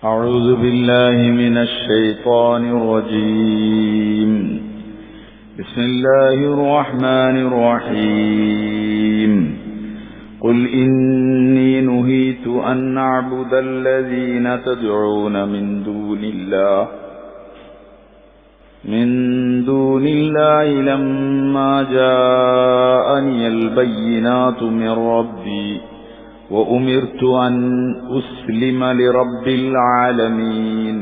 أعوذ بالله من الشيطان الرجيم. بسم الله الرحمن الرحيم. قل إني نهيت أن أعبد الذين تدعون من دون الله لما جاءني البينات من ربي وأمرت أن أسلم لرب العالمين.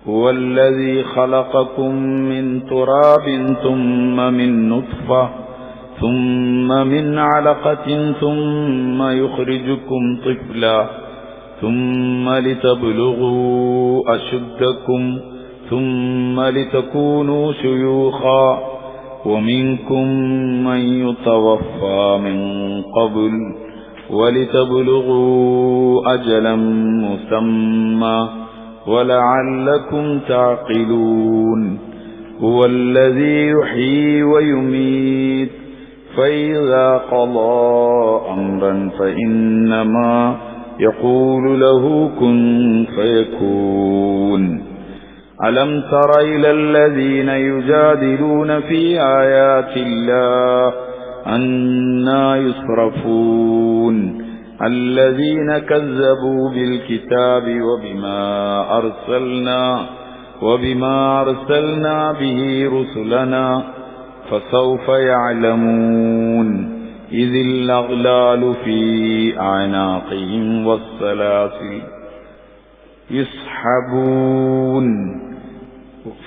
هو الذي خلقكم من تراب ثم من نطفة ثم من علقة ثم يخرجكم طفلا ثم لتبلغوا أشدكم ثم لتكونوا شيوخا ومنكم من يتوفى من قبل ولتبلغوا أجلا مسمى ولعلكم تعقلون. هو الذي يحيي ويميت فإذا قضى أمرا فإنما يقول له كن فيكون. ألم تر إلى الذين يجادلون في آيات الله أنى يصرفون. الذين كذبوا بالكتاب وبما أرسلنا به رسلنا فسوف يعلمون. إذ الأغلال في أعناقهم والسلاسل يسحبون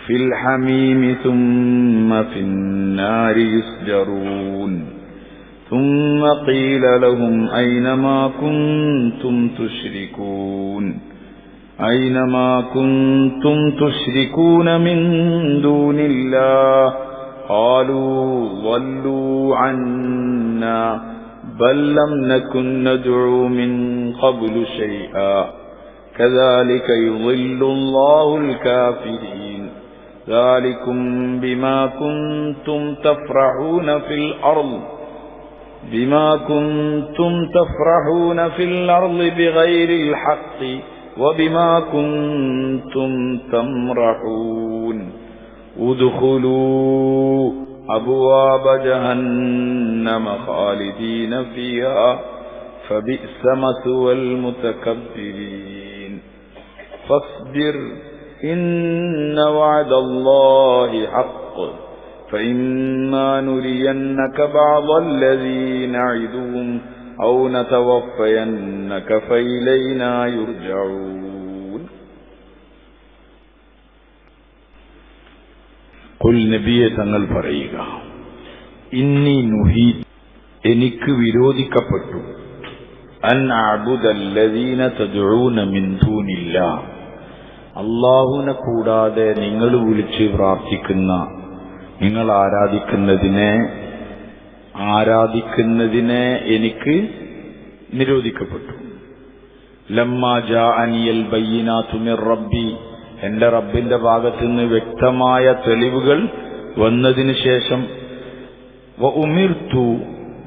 في الحميم ثم في النار يسجرون. ثم قيل لهم أين ما كنتم تشركون من دون الله قالوا ضلوا عنا بل لم نكن ندعو من قبل شيئا كذلك يضل الله الكافرين. ذلكم بما كنتم تفرحون في الأرض بغير الحق وبما كنتم تمرحون. ادخلوا أبواب جهنم خالدين فيها فبئس مثوى المتكبرين. فاصبر إن وعد الله حق فإما نرينك بعض الذي نعدهم أو نتوفينك فإلينا يرجعون. قل നബിയെ തങ്ങൾ പറയുക, ഇന്നി നുഹീത്, എനിക്ക് വിരോധിക്കപ്പെട്ടു, അൻ അഅ്ബുദല്ലദീന തദ്ഊന മിൻ ദൂനില്ലാഹ്, അല്ലാഹുവിനെ കൂടാതെ നിങ്ങൾ വിളിച്ച് പ്രാർത്ഥിക്കുന്ന, നിങ്ങൾ ആരാധിക്കുന്നതിനെ എനിക്ക് നിരോധിക്കപ്പെട്ടു. ലമ്മാ ജാഅനിയൽ ബയ്യിനാതു മിർ റബ്ബി, എന്റെ റബ്ബിന്റെ ഭാഗത്തുനിന്ന് വ്യക്തമായ തെളിവുകൾ വന്നതിന് ശേഷം, വ ഉമിർതു,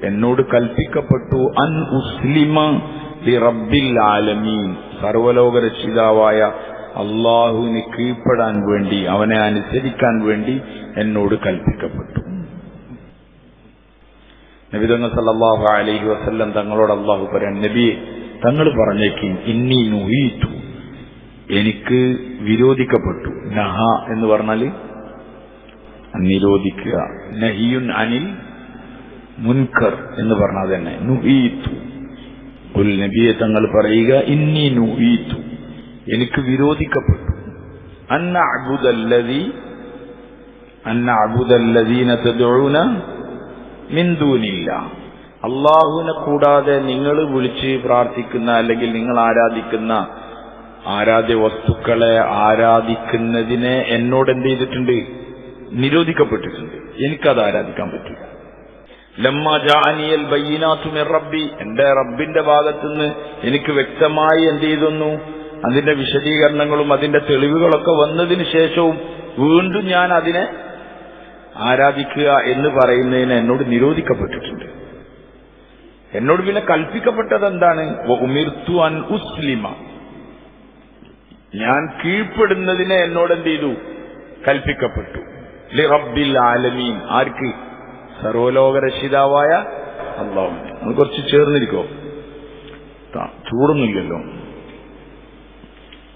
എന്നോട് കൽപ്പിക്കപ്പെട്ടു, അൻ ഉസ്ലിമ ലി റബ്ബിൽ ആലമീൻ, സർവലോക രക്ഷിതാവായ അല്ലാഹുവിന് കീഴ്പ്പെടാൻ വേണ്ടി, അവനെ അനുസരിക്കാൻ വേണ്ടി എന്നോട് കൽപ്പിക്കപ്പെട്ടു. നബി തങ്ങൾ സല്ലല്ലാഹു അലൈഹി വസല്ലം തങ്ങളോട് അല്ലാഹു പറയാൻ, നബിയെ തങ്ങൾ പറഞ്ഞേക്കും, ഇന്നി നുഹീതു, എനിക്ക് വിരോധിക്കപ്പെട്ടു. നഹ എന്ന് പറഞ്ഞാൽ നിരോധിക്കുക, നഹിയുൻ അനിൽ മുൻകർ എന്ന് പറഞ്ഞാൽ തന്നെ നുഹീതു. ഖുൽ നബിയെ തങ്ങൾ പറയുക, ഇന്നി നുഹീതു, എനിക്ക് വിരോധിക്കപ്പെട്ടു, അൻ അഅ്ബുദല്ലദീന തദ്ഊന മിൻ ദൂനില്ലാഹ്, അല്ലാഹുവിനെ കൂടാതെ നിങ്ങൾ വിളിച്ച് പ്രാർത്ഥിക്കുന്ന അല്ലെങ്കിൽ നിങ്ങൾ ആരാധിക്കുന്ന ആരാധ്യ വസ്തുക്കളെ ആരാധിക്കുന്നതിനെ എന്നോട് എന്ത് ചെയ്തിട്ടുണ്ട്? നിരോധിക്കപ്പെട്ടിട്ടുണ്ട്. എനിക്കത് ആരാധിക്കാൻ പറ്റില്ല. ലമ്മാ ജാഅനിയൽ ബയ്യിനാതു മിർ റബ്ബി, എന്റെ റബ്ബിന്റെ ഭാഗത്തുനിന്ന് എനിക്ക് വ്യക്തമായി എന്ത് ചെയ്തു, അതിന്റെ വിശദീകരണങ്ങളും അതിന്റെ തെളിവുകളൊക്കെ വന്നതിന് ശേഷവും വീണ്ടും ഞാൻ അതിനെ ആരാധിക്കുക എന്ന് പറയുന്നതിന് എന്നോട് നിരോധിക്കപ്പെട്ടിട്ടുണ്ട്. എന്നോട് പിന്നെ കൽപ്പിക്കപ്പെട്ടത് എന്താണ്? ഉമിർതു അൻ ഉസ്ലിമ, ഞാൻ കീഴ്പ്പെടുന്നതിനെ എന്നോട് എന്ത് ചെയ്തു? കൽപ്പിക്കപ്പെട്ടു. ലി റബ്ബിൽ ആലമീൻ. ആർക്ക്? സർവലോകരക്ഷിതാവായ അല്ലാഹുവിനെ. അത് കുറച്ച് ചേർന്നിരിക്കോ? ചൂടൊന്നുമില്ലല്ലോ.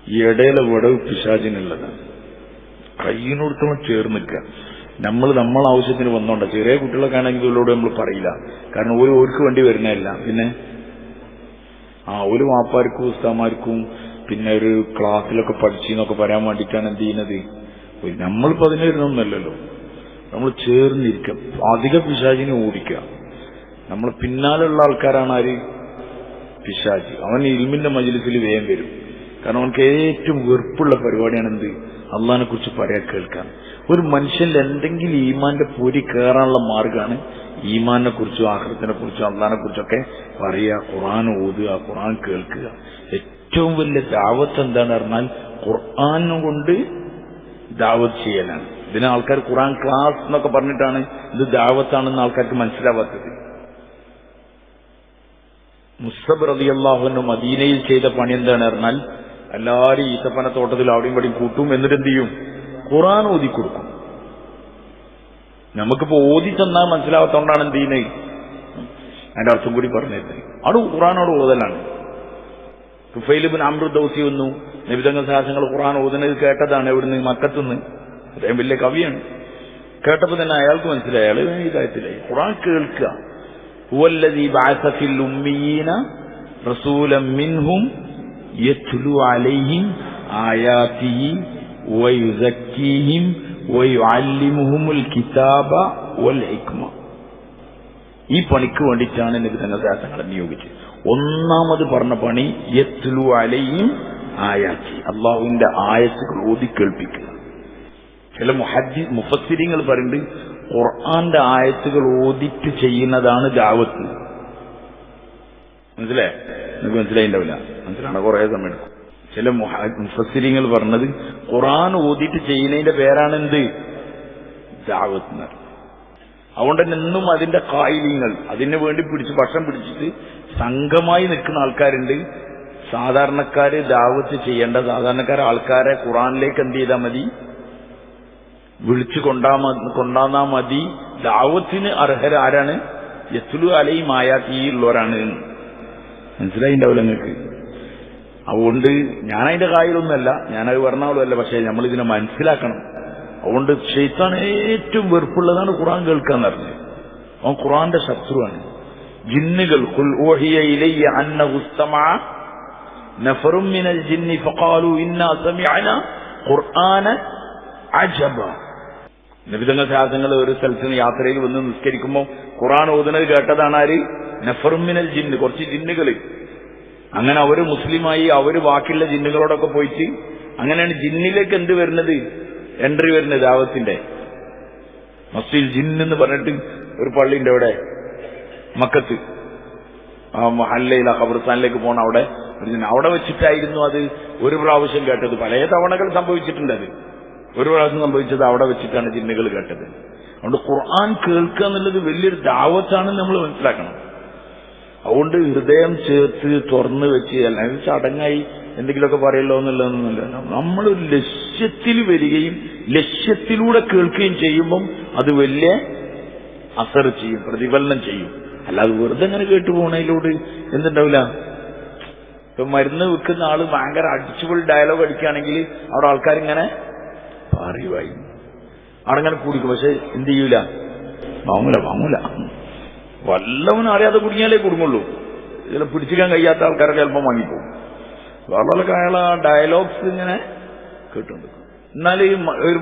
ഈ ഇടയിലെ വിടവ് പിശാചിനുള്ളതാണ്. കയ്യിനോടത്തോളം ചേർന്നിക്കുക. നമ്മളെ ആവശ്യത്തിന് വന്നോണ്ട. ചെറിയ കുട്ടികളൊക്കെ ആണെങ്കിൽ ഇവരോട് നമ്മൾ പറയില്ല. കാരണം ഓർക്ക് വേണ്ടി വരുന്നതല്ല. പിന്നെ ഒരു വാപ്പാർക്കും ഉസ്താമാർക്കും പിന്നെ ഒരു ക്ലാസ്സിലൊക്കെ പഠിച്ചെന്നൊക്കെ പറയാൻ വേണ്ടിയിട്ടാണ് എന്ത് ചെയ്യുന്നത്. നമ്മളിപ്പോ അതിന് വരുന്നൊന്നല്ലല്ലോ. നമ്മൾ ചേർന്നിരിക്കുക. അധിക പിശാചിനെ ഓടിക്കുക. നമ്മൾ പിന്നാലുള്ള ആൾക്കാരാണ് ആര്? പിശാചി. അവൻ ഇൽമിന്റെ മജ്‌ലിസിൽ വേഗം വരും. കാരണം അവനക്ക് ഏറ്റവും വെറുപ്പുള്ള പരിപാടിയാണ് എന്ത്? അള്ളാഹിനെ കുറിച്ച് പറയാൻ കേൾക്കാൻ. ഒരു മനുഷ്യനിൽ എന്തെങ്കിലും ഈമാന്റെ പൊരി കയറാനുള്ള മാർഗമാണ് ഈമാനെ കുറിച്ചും ആഖിറത്തിനെ കുറിച്ചും അള്ളാഹിനെ കുറിച്ചൊക്കെ പറയുക, ഖുർആൻ ഓതുക, ഖുർആൻ കേൾക്കുക. ഏറ്റവും വലിയ ദാവത്ത് എന്താണെന്ന് പറഞ്ഞാൽ ഖുർആൻ കൊണ്ട് ദാവത്ത് ചെയ്യലാണ്. ഇതിന് ആൾക്കാർ ഖുർആൻ ക്ലാസ് എന്നൊക്കെ പറഞ്ഞിട്ടാണ് ഇത് ദാവത്താണെന്ന് ആൾക്കാർക്ക് മനസ്സിലാവാത്തത്. മുസ്അബ് റളിയല്ലാഹു അൻഹു മദീനയിൽ ചെയ്ത പണി എന്താണ് പറഞ്ഞാൽ എല്ലാവരും ഈത്തപ്പന തോട്ടത്തിൽ അവിടെയും ഇവിടെയും കൂട്ടും. എന്നിട്ട് എന്ത് ചെയ്യും? ഖുർആൻ ഓതി കൊടുക്കും. നമുക്കിപ്പോ ഓതി തന്നാൽ മനസ്സിലാവാത്തോണ്ടാണ് എന്ത് ചെയ്യുന്നത്. അതിന്റെ അർത്ഥം കൂടി പറഞ്ഞത് അവിടെ ഖുർആനോട് ഓതലാണ്. തുഫൈൽ ഇബ്നു അംർ ദൗസി വന്നു. നബി തങ്ങൾ സഹാസങ്ങൾ ഖുർആൻ ഓതുന്നത് കേട്ടതാണ്. എവിടുന്ന്? മക്കത്തുനിന്ന്. അദ്ദേഹം വലിയ കവിയാണ്. കേട്ടപ്പോ തന്നെ അയാൾക്ക് മനസ്സിലായി, അയാൾ ഹിദായത്തിലായി. ഖുർആൻ കേൾക്കുക. ഹുവല്ലദീ ബഅസ ഫിൽ ഉമ്മീന റസൂലൻ മിൻഹും യത്ലു അലൈഹിം ആയാതിഹി വയുസക്കീഹിം വയുഅല്ലിമുഹുൽ കിതാബ വൽ ഹിക്മ. ഈ പണിക്ക് വേണ്ടിയിട്ടാണ് നബി തങ്ങൾ സഹാസങ്ങളെ നിയോഗിച്ചത്. ഒന്നാമത് പറഞ്ഞ പണി യത്ലു അലൈഹിം ആയാതി, അള്ളാഹുവിന്റെ ആയത്തുകൾ ഓതി കേൾപ്പിക്കുക. ചില മുഫസ്സിരിങ്ങൾ പറയുന്നുണ്ട് ഖുർആന്റെ ആയത്തുകൾ ഓതിട്ട് ചെയ്യുന്നതാണ് ദഅവത്ത്. മനസ്സിലായി? നിങ്ങൾക്ക് മനസ്സിലായിണ്ടാവില്ല. മനസ്സിലാണ് കുറെ സമയം എടുക്കും. ചില മുഫസ്സിരിങ്ങൾ പറഞ്ഞത് ഖുർആൻ ഓതിട്ട് ചെയ്യുന്നതിന്റെ പേരാണ് എന്ത്? ദഅവത്ത് എന്ന്. അതുകൊണ്ട് തന്നെ എന്നും അതിന്റെ കായികങ്ങൾ അതിനു വേണ്ടി പക്ഷം പിടിച്ചിട്ട് സംഘമായി നിൽക്കുന്ന ആൾക്കാരുണ്ട്. സാധാരണക്കാര് ദാവത്ത് ചെയ്യേണ്ട ആൾക്കാരെ ഖുർആനിലേക്ക് എന്ത് ചെയ്താൽ മതി? വിളിച്ചു കൊണ്ടാന്നാ മതി. ദാവത്തിന് അർഹരാരാണ്? യത്ലു അലൈഹിം ആയാതി ഉള്ളവരാണ്. മനസ്സിലായിണ്ടാവില്ല നിങ്ങൾക്ക്? അതുകൊണ്ട് ഞാനതിന്റെ കായിലൊന്നുമല്ല, ഞാനത് പറഞ്ഞാലുമല്ല. പക്ഷെ നമ്മളിതിനെ മനസ്സിലാക്കണം. അതുകൊണ്ട് ശൈത്താൻ ഏറ്റവും വെറുപ്പുള്ളതാണ് ഖുർആൻ കേൾക്കാന്ന് പറഞ്ഞത്. അവൻ ഖുർആന്റെ ശത്രുവാണ്. ജിന്നുകൾ ഖുൽ ഊഹിയ ഇലയ്യ അന്നഹു ഇസ്തമഅ നഫറും മിനൽ ജിന്നി ഫഖാലു ഇന്നാ സമിഅന ഖുർആനൻ അജബ. നബിതങ്ങൾ സഹാസങ്ങൾ ഒരു സ്ഥലത്ത് യാത്രയിൽ വന്ന് നിസ്കരിക്കുമ്പോൾ ഖുർആൻ ഓതുന്നത് കേട്ടതാണ് ആര്? നഫറും മിനൽ ജിന്ന്, കുറച്ച് ജിന്നുകള്. അങ്ങനെ അവര് മുസ്ലിമായി അവര് ബാക്കിയുള്ള ജിന്നുകളോടൊക്കെ പോയിട്ട് അങ്ങനെയാണ് ജിന്നിലേക്ക് എന്ത് വരുന്നത്? എൻട്രി വരുന്നത് ദാവത്തിന്റെ. മസ്ജിദുൽ ജിന്ന് എന്ന് പറഞ്ഞിട്ട് ഒരു പള്ളിയുണ്ട് അവിടെ മക്കത്ത്. മഹല്ലയിലെ ഖബർസ്ഥാനിലേക്ക് പോണ അവിടെ വെച്ചിട്ടായിരുന്നു അത് ഒരു പ്രാവശ്യം കേട്ടത്. പല തവണകൾ സംഭവിച്ചിട്ടുണ്ട്. അത് ഒരു പ്രാവശ്യം സംഭവിച്ചത് അവിടെ വെച്ചിട്ടാണ് ജിന്നുകൾ കേട്ടത്. അതുകൊണ്ട് ഖുർആൻ കേൾക്കുക എന്നുള്ളത് വലിയൊരു ദാവത്താണെന്ന് നമ്മൾ മനസ്സിലാക്കണം. അതുകൊണ്ട് ഹൃദയം ചേർത്ത് തുറന്നു വെച്ച് അല്ലെങ്കിൽ ചടങ്ങായി എന്തെങ്കിലുമൊക്കെ പറയല്ലോ എന്നുള്ളതൊന്നുമില്ല. നമ്മളൊരു ലക്ഷ്യത്തിൽ വരികയും ലക്ഷ്യത്തിലൂടെ കേൾക്കുകയും ചെയ്യുമ്പം അത് വലിയ അസർ ചെയ്യും, പ്രതിഫലനം ചെയ്യും. അല്ലാതെ വെറുതെ അങ്ങനെ കേട്ടു പോണതിലൂടെ എന്തുണ്ടാവില്ല. ഇപ്പൊ മരുന്ന് വിൽക്കുന്ന ആള് ഭയങ്കര അടിച്ചുപൊളി ഡയലോഗ് അടിക്കുകയാണെങ്കിൽ അവിടെ ആൾക്കാരിങ്ങനെ പറയുവായി അവിടെ അങ്ങനെ കുടിക്കും. പക്ഷെ എന്ത് ചെയ്യൂല? വാങ്ങൂല. വല്ലവനും അറിയാതെ കുടുങ്ങിയാലേ കുടുങ്ങുള്ളൂ. ഇതിനെ പിടിച്ചിക്കാൻ കഴിയാത്ത ആൾക്കാരെ ചിലപ്പോൾ വാങ്ങിപ്പോകും. വേറെ അയാൾ ആ ഡയലോഗ്സ് ഇങ്ങനെ കേട്ടുണ്ട്. എന്നാൽ ഈ ഒരു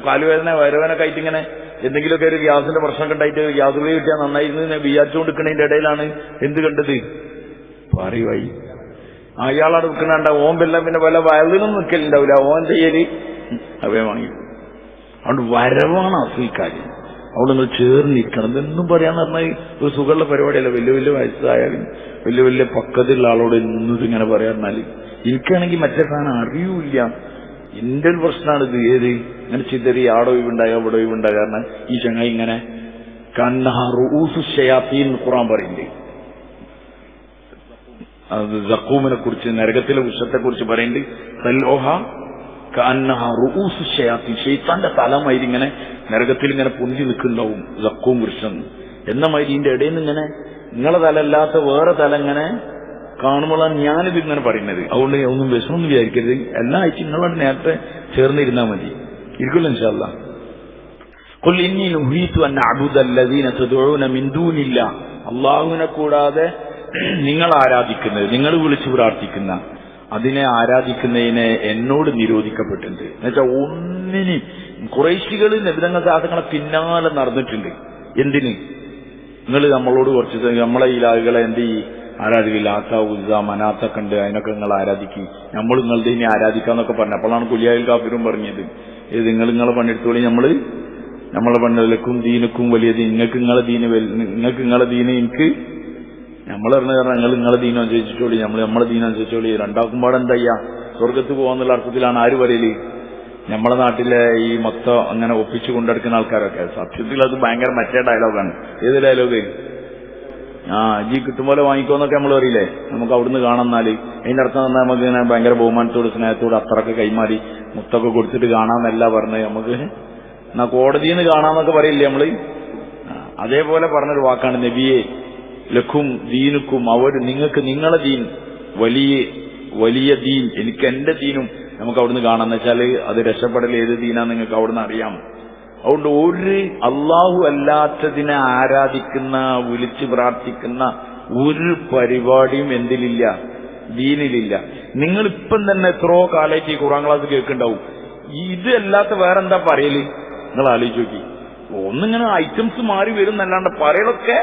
കാലുവേദന വയറുവേദനൊക്കെ ആയിട്ട് ഇങ്ങനെ എന്തെങ്കിലുമൊക്കെ ഒരു ഗ്യാസിന്റെ പ്രശ്നമൊക്കെ ഉണ്ടായിട്ട് ഗ്യാസ് ഉപയോഗി കിട്ടിയാൽ നന്നായിരുന്നു വിചാരിച്ചുകൊണ്ടിരിക്കുന്നതിന്റെ ഇടയിലാണ് എന്ത് കണ്ടത്? പറയുവായി. അയാളവിടെ നിൽക്കണണ്ട ഓമ്പെല്ലാം പിന്നെ പല വയലിനും നിൽക്കലുണ്ടാവില്ല. ഓൻ ചെയ്യല് അവയെ വാങ്ങി. അതുകൊണ്ട് വരവാണ് അസുഖക്കാര്യം. അവിടെ നിങ്ങൾ ചേർന്നിരിക്കണം. ഇതെന്നും പറയാന്ന് പറഞ്ഞാൽ ഒരു സുഖമുള്ള പരിപാടിയല്ല. വലിയ വലിയ വയസ്സായാലും വലിയ വലിയ പക്കത്തുള്ള ആളോട് എന്നും ഇങ്ങനെ പറയാറുന്നാല് എനിക്കാണെങ്കിൽ മറ്റേ സാധനം അറിയൂല്ല. എന്റെ ഒരു പ്രശ്നമാണിത്. ഏത് ഇങ്ങനെ ചിതറി ആടോ ഒഴിവുണ്ടാകുക അവിടെ ഒഴിവുണ്ടാകുക. കാരണം ഈ ചങ്ങായി ഇങ്ങനെ കന്നഹൂസുഷയാത്തീൻ ഖുർആൻ പറയുന്നുണ്ട്. അത് സഖൂമിനെ കുറിച്ച്, നരകത്തിലെ വിഷത്തെ കുറിച്ച് പറയുന്നുണ്ട്. തൽഓഹ കഅന്നഹ റൂഉസു ശയാത്തീൻ, ശൈത്താന്റെ തലമാതിരി ഇങ്ങനെ നരകത്തിൽ ഇങ്ങനെ പൊന്തി നിൽക്കുന്നുണ്ടാവും സഖൂം വൃക്ഷം എന്ന മാതിരി. ഇതിന്റെ ഇടയിൽ നിന്ന് ഇങ്ങനെ നിങ്ങളെ തലല്ലാത്ത വേറെ തല ഇങ്ങനെ കാണുമ്പോഴാണ് ഞാനിത് ഇങ്ങനെ പറയുന്നത്. അതുകൊണ്ട് ഒന്നും വിഷമൊന്നും വിചാരിക്കരുത്. എല്ലാ ആഴ്ച നിങ്ങളോട് നേരത്തെ ചേർന്നിരുന്നാൽ മതി. ഇരിക്കുമല്ലോ ഇൻഷാ അല്ലാഹ്. ഖുൽ ഇന്നി നുഹീതു അൻ അഅ്ബുദ അല്ലദീന തദ്ഊന മിൻ ദൂനില്ലാ, അല്ലാഹുവിനെ കൂടാതെ നിങ്ങൾ ആരാധിക്കുന്നത്, നിങ്ങൾ വിളിച്ചു പ്രാർത്ഥിക്കുന്ന അതിനെ ആരാധിക്കുന്നതിനെ എന്നോട് നിരോധിക്കപ്പെട്ടിട്ടുണ്ട്. എന്നുവെച്ചാൽ ഒന്നിനും ഖുറൈശികൾ നബിതങ്ങൾ സാധനങ്ങളെ പിന്നാലെ നടന്നിട്ടുണ്ട്. എന്തിന്? നിങ്ങൾ നമ്മളോട് കുറച്ച് നമ്മളെ ഈ ആളുകളെ എന്ത് ആരാധിക്കില്ല, ആത്ത ഉസ്സ മനാത്തൊക്കെ ഉണ്ട്, അതിനൊക്കെ നിങ്ങൾ ആരാധിക്കും, നമ്മൾ നിങ്ങളുടെ ഇനി ആരാധിക്കാന്നൊക്കെ പറഞ്ഞു. അപ്പോഴാണ് കുലിയായിൽ കാഫിറും പറഞ്ഞത്, ഇത് നിങ്ങളെ പണിയെടുത്തോളി, നമ്മളെ പണിക്കും ദീനക്കും വലിയ ദീൻ, നിങ്ങൾക്ക് നിങ്ങളെ ദീന് എനിക്ക് നമ്മൾ പറഞ്ഞ കാരണം നിങ്ങളെ ദീനം അനുസരിച്ചിട്ടോളി, നമ്മളെ ദീനം അനുസരിച്ചോളി. രണ്ടാക്കുമ്പാട് എന്താ ചെയ്യാ, സ്വർഗത്ത് പോകാന്നുള്ള അർത്ഥത്തിലാണ് ആര് പറയല്? നമ്മളെ നാട്ടിലെ ഈ മൊത്തം അങ്ങനെ ഒപ്പിച്ചു കൊണ്ടെടുക്കുന്ന ആൾക്കാരൊക്കെ. സത്യത്തിൽ അത് ഭയങ്കര മറ്റേ ഡയലോഗാണ്. ഏത് ഡയലോഗ്? ഈ കിട്ടുമ്പോലെ വാങ്ങിക്കോന്നൊക്കെ നമ്മൾ പറയില്ലേ, നമുക്ക് അവിടുന്ന് കാണാന്നാല് അതിന്റെ അർത്ഥം തന്നാൽ നമുക്ക് ഇങ്ങനെ ഭയങ്കര ബഹുമാനത്തോട് സ്നേഹത്തോട് അത്രയൊക്കെ കൈമാറി മുത്തൊക്കെ കൊടുത്തിട്ട് കാണാന്നല്ല പറഞ്ഞ് നമുക്ക് എന്നാ കോടതിയിൽ നിന്ന് കാണാന്നൊക്കെ പറയില്ലേ നമ്മള്. അതേപോലെ പറഞ്ഞൊരു വാക്കാണ് നബിയെ ലഖും ദീനുക്കും, നിങ്ങൾക്ക് നിങ്ങളെ ദീൻ വലിയ ദീൻ, എനിക്ക് എന്റെ ദീനും നമുക്ക് അവിടുന്ന് കാണാന്ന് വെച്ചാല് അത് രക്ഷപ്പെടൽ ഏത് ദീനാ നിങ്ങൾക്ക് അവിടുന്ന് അറിയാം. അതുകൊണ്ട് ഒരു അള്ളാഹു അല്ലാത്തതിനെ ആരാധിക്കുന്ന വിളിച്ചു പ്രാർത്ഥിക്കുന്ന ഒരു പരിപാടിയും എന്തിലില്ല, ദീനിലില്ല. നിങ്ങൾ ഇപ്പം തന്നെ എത്രയോ കാലമായിട്ട് ഈ ഖുർആൻ ക്ലാസ് കേൾക്കുന്നുണ്ടാവും. ഇത് അല്ലാത്ത വേറെന്താ പറയല്? നിങ്ങൾ ആലോചിച്ച് നോക്കി. ഒന്നിങ്ങനെ ഐറ്റംസ് മാറി വരും എന്നല്ലാണ്ട് പറയലൊക്കെ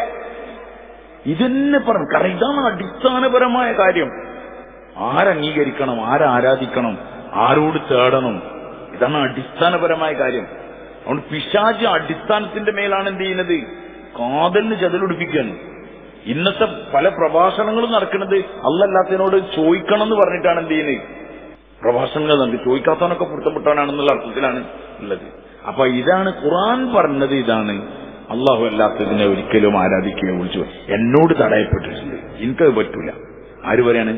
ഇതന്നെ പറഞ്ഞു. കാരണം ഇതാണ് അടിസ്ഥാനപരമായ കാര്യം. ആരംഗീകരിക്കണം, ആരാധിക്കണം, ആരോട് തേടണം, ഇതാണ് അടിസ്ഥാനപരമായ കാര്യം. അതുകൊണ്ട് പിശാച് അടിസ്ഥാനത്തിന്റെ മേലാണ് എന്ത് ചെയ്യുന്നത്? കാതലിന് ചതലൊടിപ്പിക്കുകയാണ്. ഇന്നത്തെ പല പ്രഭാഷണങ്ങളും നടക്കുന്നത് അല്ലല്ലാത്തതിനോട് ചോദിക്കണം എന്ന് പറഞ്ഞിട്ടാണ് എന്ത് ചെയ്യുന്നത്? പ്രഭാഷണങ്ങൾ നടത്തി ചോദിക്കാത്തവനൊക്കെ പൊരുത്തപ്പെട്ടാണെന്നുള്ള അർത്ഥത്തിലാണ് ഉള്ളത്. അപ്പൊ ഇതാണ് ഖുർആൻ പറഞ്ഞത്. ഇതാണ് അള്ളാഹു അല്ലാത്തതിനെ ഒരിക്കലും ആരാധിക്കുകയോ വിളിച്ചു എന്നോട് തടയപ്പെട്ടിട്ടുണ്ട്, എനിക്കത് പറ്റൂല. ആര് പറയാണ്?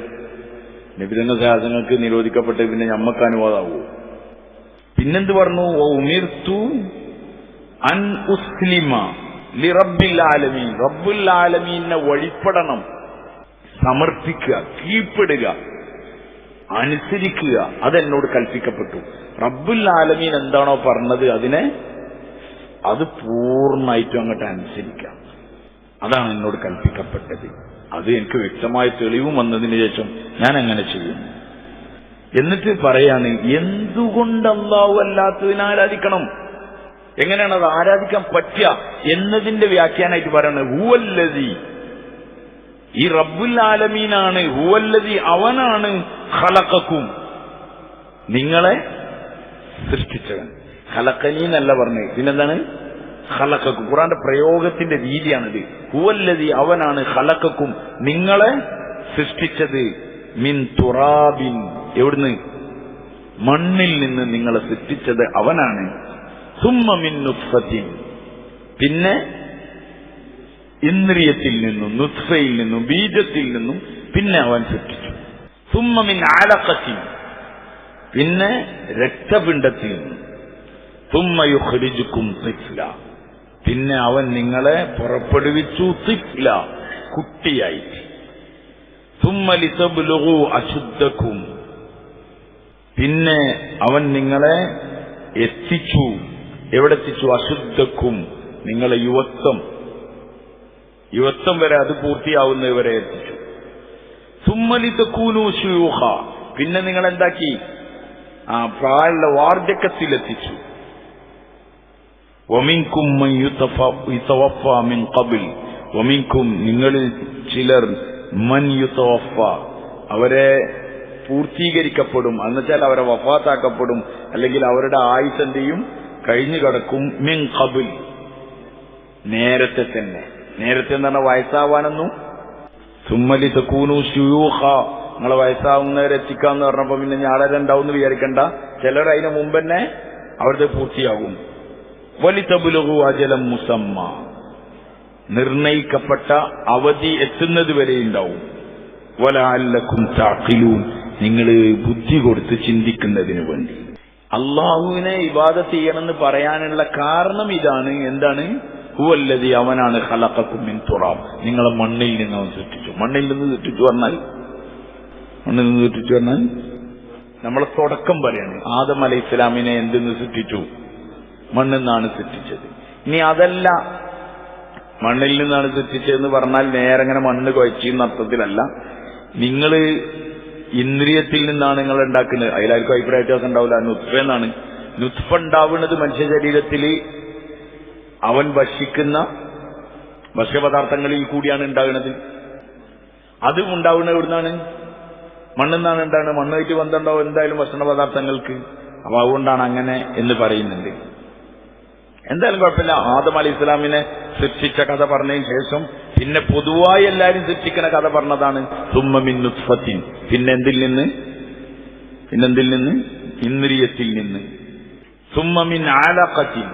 നബിതങ്ങൾ സാധനങ്ങൾക്ക് നിരോധിക്കപ്പെട്ട് പിന്നെ ഞമ്മക്ക് അനുവാദമാവോ? പിന്നെന്ത് പറഞ്ഞു? ഉമിർത്തു അൻ ഉസ്ലിമ ലിറബ്ബിൽ ആലമീൻ, റബ്ബുൽ ആലമീനെ വഴിപ്പെടണം, സമർപ്പിക്കുക, കീഴ്പ്പെടുക, അനുസരിക്കുക, അതെന്നോട് കൽപ്പിക്കപ്പെട്ടു. റബ്ബുൽ ആലമീൻ എന്താണോ പറഞ്ഞത് അത് പൂർണ്ണമായിട്ടും അങ്ങോട്ട് അനുസരിക്കാം. അതാണ് എന്നോട് കൽപ്പിക്കപ്പെട്ടത്. അത് എനിക്ക് വ്യക്തമായ തെളിവും വന്നതിന് ശേഷം ഞാൻ അങ്ങനെ ചെയ്യും. എന്നിട്ട് പറയാണ് എന്തുകൊണ്ട് അല്ലാഹു അല്ലാത്തതിനെ ആരാധിക്കണം, എങ്ങനെയാണ് അത് ആരാധിക്കാൻ പറ്റുക എന്നതിന്റെ വ്യാഖ്യാനായിട്ട് പറയണത് ഹുവല്ലദി, ഈ റബ്ബുൽ ആലമീനാണ്, ഹുവല്ലദി അവനാണ്, ഖലഖക്കും നിങ്ങളെ സൃഷ്ടിച്ചവൻ. ഖലഖനി എന്നല്ല പറഞ്ഞത്, പിന്നെന്താണ്? ഖലഖക്കും. ഖുർആന്റെ പ്രയോഗത്തിന്റെ രീതിയാണിത്. ഹുവല്ലദി അവനാണ്, ഖലഖക്കും നിങ്ങളെ സൃഷ്ടിച്ചത്, മിൻ തുറാബിൻ എവിടുന്ന്? മണ്ണിൽ നിന്ന് നിങ്ങളെ സൃഷ്ടിച്ചത് അവനാണ്. സുമ്മ മിൻ നുത്ഫത്തിൻ പിന്നെ ഇന്ദ്രിയത്തിൽ നിന്നും, നുത്ഫയിൽ നിന്നും, ബീജത്തിൽ നിന്നും പിന്നെ അവൻ സൃഷ്ടിച്ചു. സുമ്മ മിൻ അലഖത്തിൻ പിന്നെ രക്തപിണ്ഡത്തിൽ നിന്നും, സുമ്മ യുഖ്രിജുക്കും തിഫ്ല പിന്നെ അവൻ നിങ്ങളെ പുറപ്പെടുവിച്ചു, തിഫ്ല കുട്ടിയായിട്ട്. സുമ്മ ലിതബ്ലുഗു അശുദ്ധക്കും പിന്നെ അവൻ നിങ്ങളെ എത്തിച്ചു, എവിടെ എത്തിച്ചു? അശുദ്ധക്കും നിങ്ങളെ യുവത്വം വരെ, അത് പൂർത്തിയാവുന്നവരെ എത്തിച്ചു. സുമ്മ ലിതകൂനു ശുയൂഖ പിന്നെ നിങ്ങൾ എന്താക്കി? പ്രായമുള്ള വാർദ്ധക്യത്തിലെത്തിച്ചു. വമിൻകും മൻ യുതവഫ മിൻ ഖബൽ വമിൻകും നിങ്ങളിൽ ചിലർ മൻ യുതവഫ അവരെ പൂർത്തീകരിക്കപ്പെടും, എന്നുവെച്ചാൽ അവരെ വഫാത്താക്കപ്പെടും, അല്ലെങ്കിൽ അവരുടെ ആയുസ് എന്ത് ചെയ്യും? കഴിഞ്ഞു കിടക്കും. മിൻ ഖബൽ നേരത്തെ തന്നെ, നേരത്തെ എന്ന് പറഞ്ഞാൽ വയസ്സാവാനൊന്നും. സുമ്മലി തകൂനു ശുയൂഖ നിങ്ങളെ വയസ്സാവുന്നവരെ എത്തിക്കാന്ന് പറഞ്ഞപ്പോ പിന്നെ ഞാളെ ഉണ്ടാവും എന്ന് വിചാരിക്കണ്ട. ചിലർ അതിന് മുമ്പ് തന്നെ അവരുടെ പൂർത്തിയാകും. വലിതബ്ലുഗു അജലം മുസമ്മ നിർണയിക്കപ്പെട്ട അവധി എത്തുന്നത് വരെ ഉണ്ടാവും. വലഅല്ലക്കും തഅഖിലൂൻ നിങ്ങൾ ബുദ്ധി കൊടുത്ത് ചിന്തിക്കുന്നതിന് വേണ്ടി. അള്ളാഹുവിനെ ഇബാദത്ത് ചെയ്യണമെന്ന് പറയാനുള്ള കാരണം ഇതാണ്. എന്താണ്? ഹുവല്ലദി, അവനാണ് ഖലഖക്കും മിൻ തുറാബ്, നിങ്ങളെ മണ്ണിൽ നിന്ന് അവൻ സൃഷ്ടിച്ചു. മണ്ണിൽ നിന്ന് സൃഷ്ടിച്ചു പറഞ്ഞാൽ നമ്മളെ തുടക്കം പറയാണ്. ആദം അലൈഹിസ്സലാമിനെ എന്തെന്ന് സൃഷ്ടിച്ചു? മണ്ണിന്നാണ് സൃഷ്ടിച്ചത്. ഇനി അതല്ല, മണ്ണിൽ നിന്നാണ് സൃഷ്ടിച്ചതെന്ന് പറഞ്ഞാൽ നേരെ അങ്ങനെ മണ്ണ് കുഴച്ചെന്ന അർത്ഥത്തിലല്ല. നിങ്ങൾ ഇന്ദ്രിയത്തിൽ നിന്നാണ് നിങ്ങൾ ഉണ്ടാക്കുന്നത്. അതിലാർക്കും അഭിപ്രായ വ്യത്യാസം ഉണ്ടാവില്ല. നുത്ഫ എന്നാണ്. നുത്ഫ ഉണ്ടാവുന്നത് മനുഷ്യ ശരീരത്തിൽ അവൻ ഭക്ഷിക്കുന്ന ഭക്ഷ്യപദാർത്ഥങ്ങളിൽ കൂടിയാണ് ഉണ്ടാകുന്നത്. അത് ഉണ്ടാവുന്നത് എവിടുന്നാണ്? മണ്ണെന്നാണ് ഉണ്ടാകുന്നത്. മണ്ണുമായിട്ട് ബന്ധമുണ്ടാവും എന്തായാലും ഭക്ഷണ പദാർത്ഥങ്ങൾക്ക്. അപ്പൊ അതുകൊണ്ടാണ് അങ്ങനെ എന്ന് പറയുന്നുണ്ട്. എന്തായാലും കുഴപ്പമില്ല. ആദം അലൈഹി ഇസ്ലാമിനെ സൃഷ്ടിച്ച കഥ പറഞ്ഞതിന് ശേഷം പിന്നെ പൊതുവായി എല്ലാവരും സൃഷ്ടിക്കുന്ന കഥ പറഞ്ഞതാണ് സുമ്മ മിൻ നുത്ഫത്തിൻ, പിന്നെന്തിൽ നിന്ന്? ഇന്ദ്രിയത്തിൽ നിന്ന്. സുമ്മ മിൻ അലഖത്തിൻ,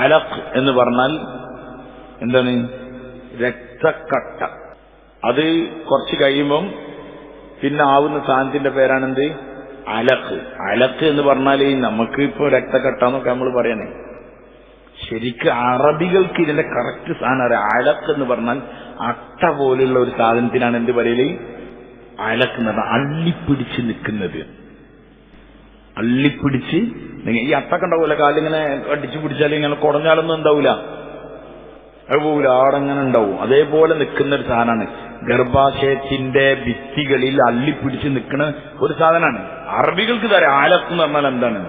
അലഖ് എന്ന് പറഞ്ഞാൽ എന്താണ്? രക്തക്കട്ട. അത് കുറച്ച് കഴിയുമ്പം പിന്നെ ആവുന്ന സാധനത്തിന്റെ പേരാണെന്ത്? അലഖ്. അലഖ് എന്ന് പറഞ്ഞാൽ നമുക്ക് ഇപ്പോ രക്തക്കട്ട എന്നൊക്കെ നമ്മൾ പറയണേ. ശരിക്കും അറബികൾക്ക് ഇതിന്റെ കറക്റ്റ് സാധനം അറിയാം. അലഖ് എന്ന് പറഞ്ഞാൽ അട്ട പോലുള്ള ഒരു സാധനത്തിനാണ് എന്ത് പറയല്? അലഖ് എന്ന് പറഞ്ഞാൽ അള്ളിപ്പിടിച്ച് നിൽക്കുന്നത്. അള്ളിപ്പിടിച്ച് ഈ അട്ടൊക്കെ ഉണ്ടാവൂല, കാലിങ്ങനെ അടിച്ചു പിടിച്ചാൽ ഇങ്ങനെ കുടഞ്ഞാലൊന്നും ഉണ്ടാവൂല, അത് പോവില്ല, ആടങ്ങനെ ഉണ്ടാവും. അതേപോലെ നിൽക്കുന്ന ഒരു സാധനമാണ്. ഗർഭാശയത്തിന്റെ ഭിത്തികളിൽ അള്ളിപ്പിടിച്ച് നിൽക്കുന്ന ഒരു സാധനമാണ്. അറബികൾക്ക് തരാം ആലഖ് എന്ന് പറഞ്ഞാൽ എന്താണ്.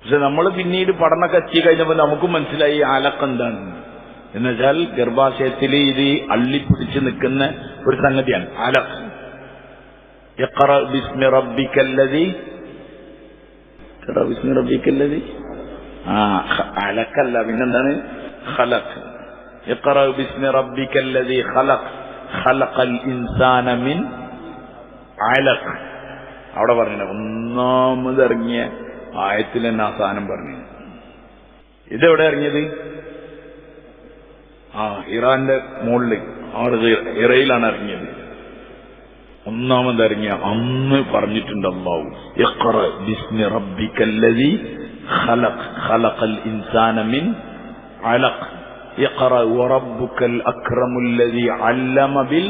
പക്ഷെ നമ്മൾ പിന്നീട് പഠനമൊക്കെ എത്തി കഴിഞ്ഞപ്പോൾ നമുക്കും മനസ്സിലായി ആലഖ് എന്താണ് എന്നുവെച്ചാൽ ഗർഭാശയത്തിൽ ഇത് അള്ളിപ്പിടിച്ച് നിൽക്കുന്ന ഒരു സംഗതിയാണ് ആലഖ്. ഇഖ്റ ബിസ്മി റബ്ബിക്കല്ലദീ, അലക്കല്ല, പിന്നെന്താണ്? ഖലഖ്. ഇഖ്റ ബിസ്മി റബ്ബിക്കല്ലദീ ഖലഖ് ഖലഖൽ ഇൻസാന മിൻ അലഖ്. അവിടെ പറഞ്ഞ ഒന്നാമത് ഇറങ്ങിയ ആയത്തിൽ തന്നെ ആ സാധനം പറഞ്ഞു. ഇതെവിടെ ഇറങ്ങിയത്? ഇറാന്റെ മുകളിൽ അവിടെ ഇറയിലാണ് ഇറങ്ങിയത്. ഒന്നാമത് ഇറങ്ങിയ അന്ന് പറഞ്ഞിട്ടുണ്ട് അല്ലാഹു ഇഖ്റ ബിസ്മി റബ്ബിക്കല്ലദീ ഖലഖ് ഖലഖൽ ഇൻസാന മിൻ അലഖ് ഇഖ്റ വറബ്ബുക്കൽ അക്രമുല്ലദീ അല്ലമ ബിൽ